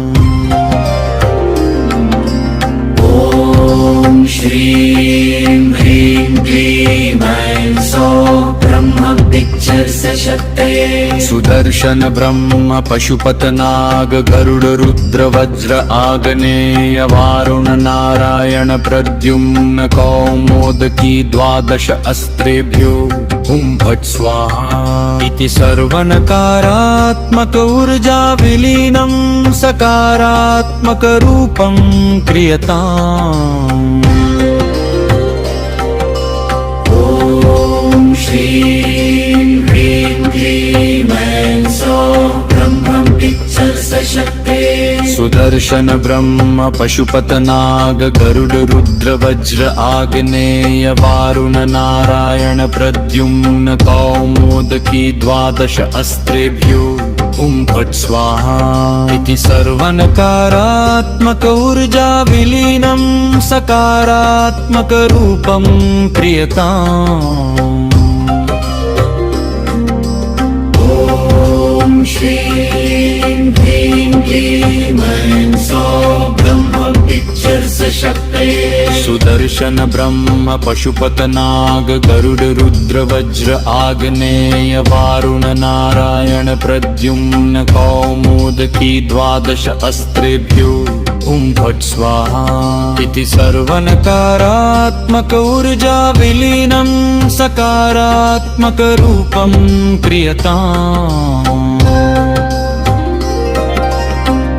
ॐ श्रीं ह्रीं क्लीं ऐं सौः ब्रह्म पिक्चर्स् शक्तये सुदर्शन ब्रह्म पशुपत नाग गरुड रुद्र वज्र आग्नेय वारुण नारायण प्रद्युम्न कौमुदकी द्वादश अस्त्रेभ्यो हुं फट् स्वाहा इति सर्वनकारात्मक ऊर्जा विलीनं सकारात्मक रूपं क्रियताम्। ॐ श्रीं ह्रीं क्लीं ऐं सौः ब्रह्म पिक्चर्स् शक्तये सुदर्शन ब्रह्म पशुपत नाग गरुड रुद्र वज्र आग्नेय वारुण नारायण प्रद्युम्न कौमुदकी द्वादश अस्त्रेभ्यो हुं फट् स्वाहा इति सर्वनकारात्मक ऊर्जा विलीनं सकारात्मक रूपं क्रियताम्। ॐ श्रीं ह्रीं क्लीं ऐं सौः ब्रह्म पिक्चर्स् शक्तये सुदर्शन ब्रह्म पशुपत नाग गरुड रुद्र वज्र आग्नेय वारुण नारायण प्रद्युम्न कौमुदकी द्वादश अस्त्रेभ्यो हुं फट् स्वाहा इति सर्वनकारात्मक ऊर्जा विलीनं सकारात्मक रूपं क्रियताम्।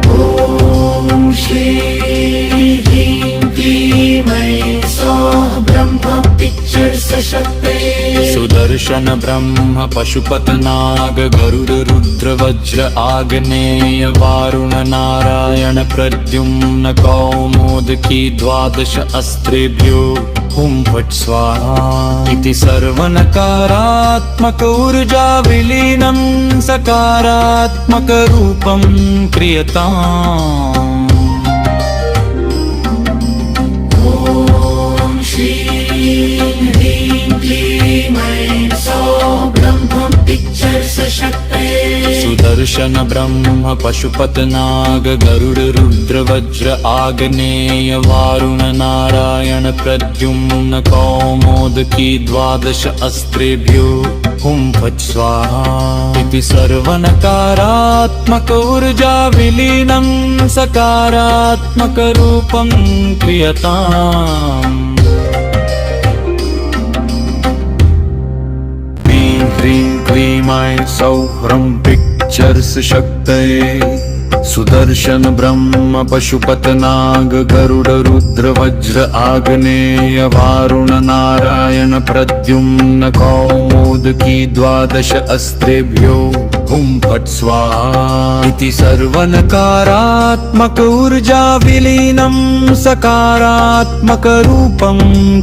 ॐ श्रीं ह्रीं क्लीं ऐं सौः ब्रह्म पिक्चर्स् शक्तये सुदर्शन ब्रह्म पशुपत नाग गरुड रुद्र वज्र आग्नेय वारुण नारायण प्रद्युम्न कौमुदकी द्वादश अस्त्रेभ्यो हुं फट् स्वाहा इति सर्वनकारात्मक ऊर्जा विलीनं सकारात्मक रूपं क्रियताम्। ॐ श्रीं ह्रीं क्लीं ऐं सौः ब्रह्म पिक्चर्स् शक्तये सुदर्शन ब्रह्म पशुपत नाग गरुड रुद्र वज्र आग्नेय वारुण नारायण प्रद्युम्न कौमुदकी द्वादश अस्त्रेभ्यो हुं फट् स्वाहा इति सर्वनकारात्मक ऊर्जा विलीनं सकारात्मक रूपं क्रियताम्। ह्रीं क्लीं ऐं सौः ह्रं पिक्चर्स् शक्तये सुदर्शन ब्रह्म पशुपत नाग गरुड रुद्र वज्र आग्नेय वारुण नारायण प्रद्युम्न कौमुदकी द्वादश अस्त्रेभ्यो हुं फट् स्वाहा इति सर्वनकारात्मक ऊर्जा विलीनं सकारात्मक रूपं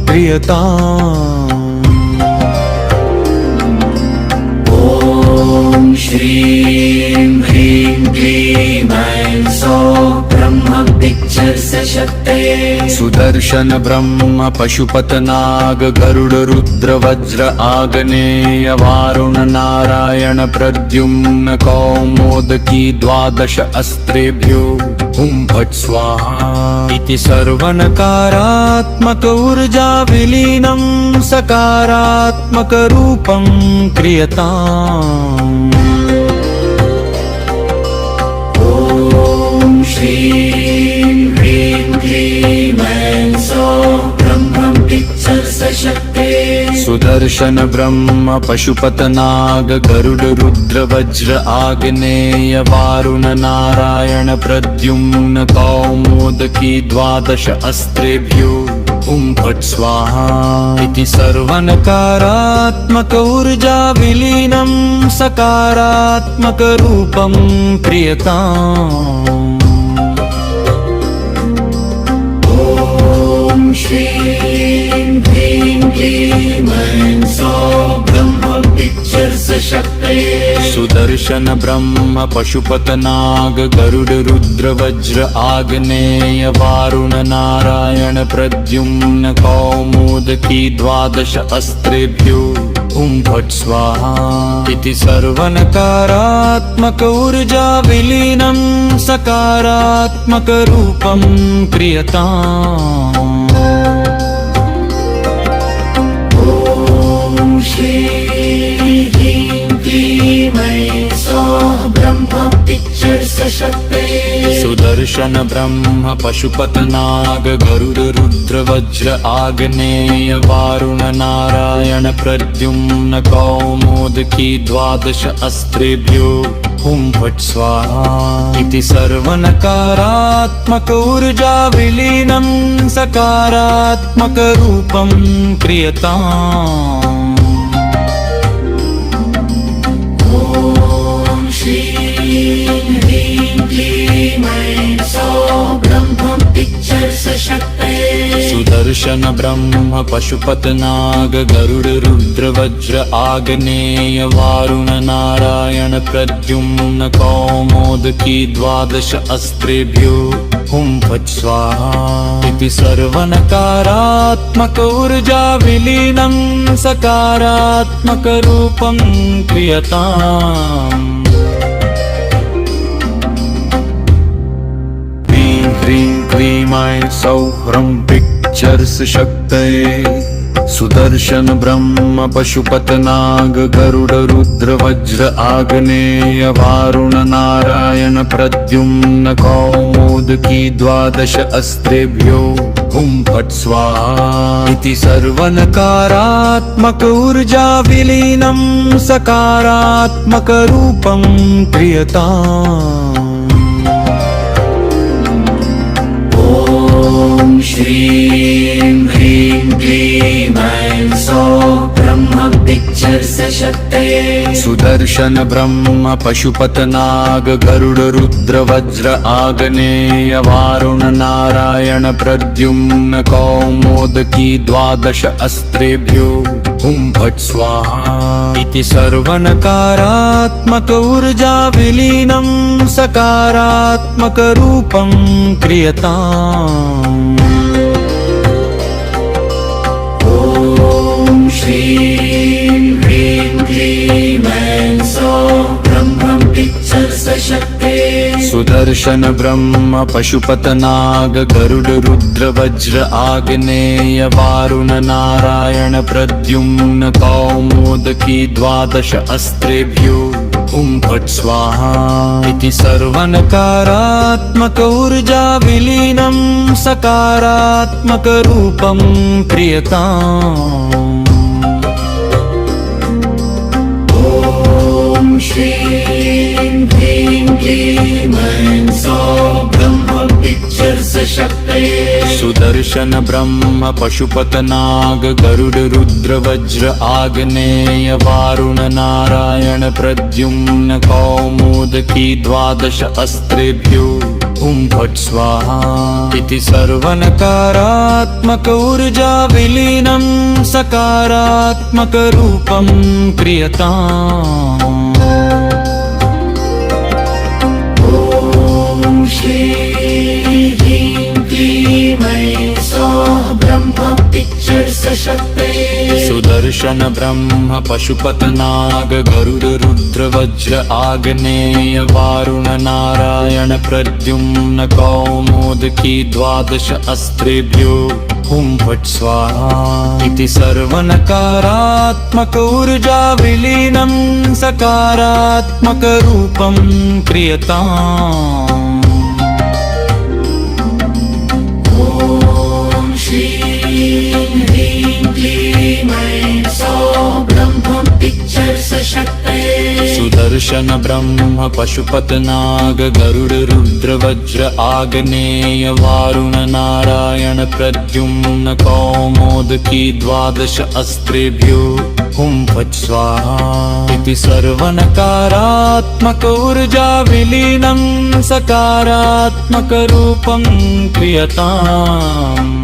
क्रियताम्। ॐ श्रीं ह्रीं क्लीं ऐं सौः ब्रह्म पिक्चर्स् शक्तये सुदर्शन ब्रह्म पशुपत नाग गरुड रुद्र वज्र आग्नेय वारुण नारायण प्रद्युम्न कौमुदकी द्वादश अस्त्रेभ्यो हुं फट् स्वाहा इति सर्वनकारात्मक ऊर्जा विलीनं सकारात्मक रूपं क्रियताम्। ॐ श्रीं ह्रीं क्लीं ऐं सौः ब्रह्म पिक्चर्स् शक्तये सुदर्शन ब्रह्म पशुपत नाग गरुड रुद्र वज्र आग्नेय वारुण नारायण प्रद्युम्न कौमुदकी द्वादश अस्त्रेभ्यो हुं फट् स्वाहा इति सर्वनकारात्मक ऊर्जा विलीनं सकारात्मक रूपं क्रियताम्। क्लीं ऐं सौः ब्रह्म पिक्चर्स शक्ते सुदर्शन ब्रह्म पशुपत नाग गरुड रुद्र वज्र आग्नेय वारुण नारायण प्रद्युम्न कौमुदकी द्वादश अस्त्रेभ्यो ॐ फट् स्वाहा इति सर्वनकारात्मक ऊर्जा विलीनं सकारात्मक रूपं क्रियताम्। ॐ श्रीं ह्रीं क्लीं ऐं सौः ब्रह्म पिक्चर्स शक्ते सुदर्शन ब्रह्म पशुपत नाग गरुड रुद्र वज्र आग्नेय वारुण नारायण प्रद्युम्न कौमुदकी द्वादश अस्त्रेभ्यो ॐ फट् स्वाहा इति सर्वनकारात्मक ऊर्जा विलीनं सकारात्मक रूपं क्रियताम्। ॐ श्रीं ह्रीं क्लीं ऐं सौः ब्रह्म पिक्चर्स शक्ते सुदर्शन ब्रह्म पशुपत नाग गरुड रुद्र वज्र आग्नेय वारुण नारायण प्रद्युम्न कौमुदकी द्वादश अस्त्रेभ्यो ॐ फट् स्वाहा इति सर्वनकारात्मक ऊर्जा विलीनं सकारात्मक रूपं क्रियताम्। ह्रीं क्लीं ऐं सौः ह्रं पिक्चर्स शक्तये सुदर्शन ब्रह्म पशुपत नाग गरुड रुद्र वज्र आग्नेय वारुण नारायण प्रद्युम्न कौमुदकी द्वादश अस्त्रेभ्यो ॐ फट् स्वाहा इति सर्वनकारात्मक ऊर्जा विलीनं सकारात्मक रूपं क्रियताम्। ॐ श्रीं ह्रीं क्लीं ऐं सौः ब्रह्म पिक्चर्स शक्ते सुदर्शन ब्रह्म पशुपत नाग गरुड रुद्र वज्र आग्नेय वारुण नारायण प्रद्युम्न कौमुदकी द्वादश अस्त्रेभ्यो ॐ फट् स्वाहा इति सर्वनकारात्मक ऊर्जा विलीनं सकारात्मक रूपं क्रियताम्। ॐ श्रीं ह्रीं क्लीं ऐं सौः ब्रह्म पिक्चर्स शक्ते सुदर्शन ब्रह्म पशुपत नाग गरुड रुद्र वज्र आग्नेय वारुण नारायण प्रद्युम्न कौमुदकी द्वादश अस्त्रेभ्यो ॐ फट् स्वाहा इति सर्वनकारात्मक ऊर्जा विलीनं सकारात्मक रूपं क्रियताम्। ॐ श्रीं ह्रीं क्लीं ऐं सौः ब्रह्म पिक्चर्स शक्ते सुदर्शन ब्रह्म पशुपत नाग गरुड रुद्र वज्र आग्नेय वारुण नारायण प्रद्युम्न कौमुदकी द्वादश अस्त्रेभ्यो ॐ फट् स्वाहा इति सर्वनकारात्मक ऊर्जा विलीनं सकारात्मक रूपं क्रियताम्। ॐ श्रीं ह्रीं क्लीं ऐं सौः ब्रह्म पिक्चर्स शक्ते सुदर्शन ब्रह्म पशुपत नाग गरुड रुद्र वज्र आग्नेय वारुण नारायण प्रद्युम्न कौमुदकी द्वादश अस्त्रेभ्यो ॐ फट् स्वाहा इति सर्वनकारात्मक ऊर्जा विलीनं सकारात्मक रूपं क्रियताम्। ॐ श्रीं ह्रीं क्लीं ऐं सौः ब्रह्म पिक्चर्स शक्ते सुदर्शन ब्रह्म पशुपत नाग गरुड रुद्र वज्र आग्नेय वारुण नारायण प्रद्युम्न कौमुदकी द्वादश अस्त्रेभ्यो ॐ फट् स्वाहा इति सर्वनकारात्मक ऊर्जा विलीनं सकारात्मक रूपं क्रियताम्।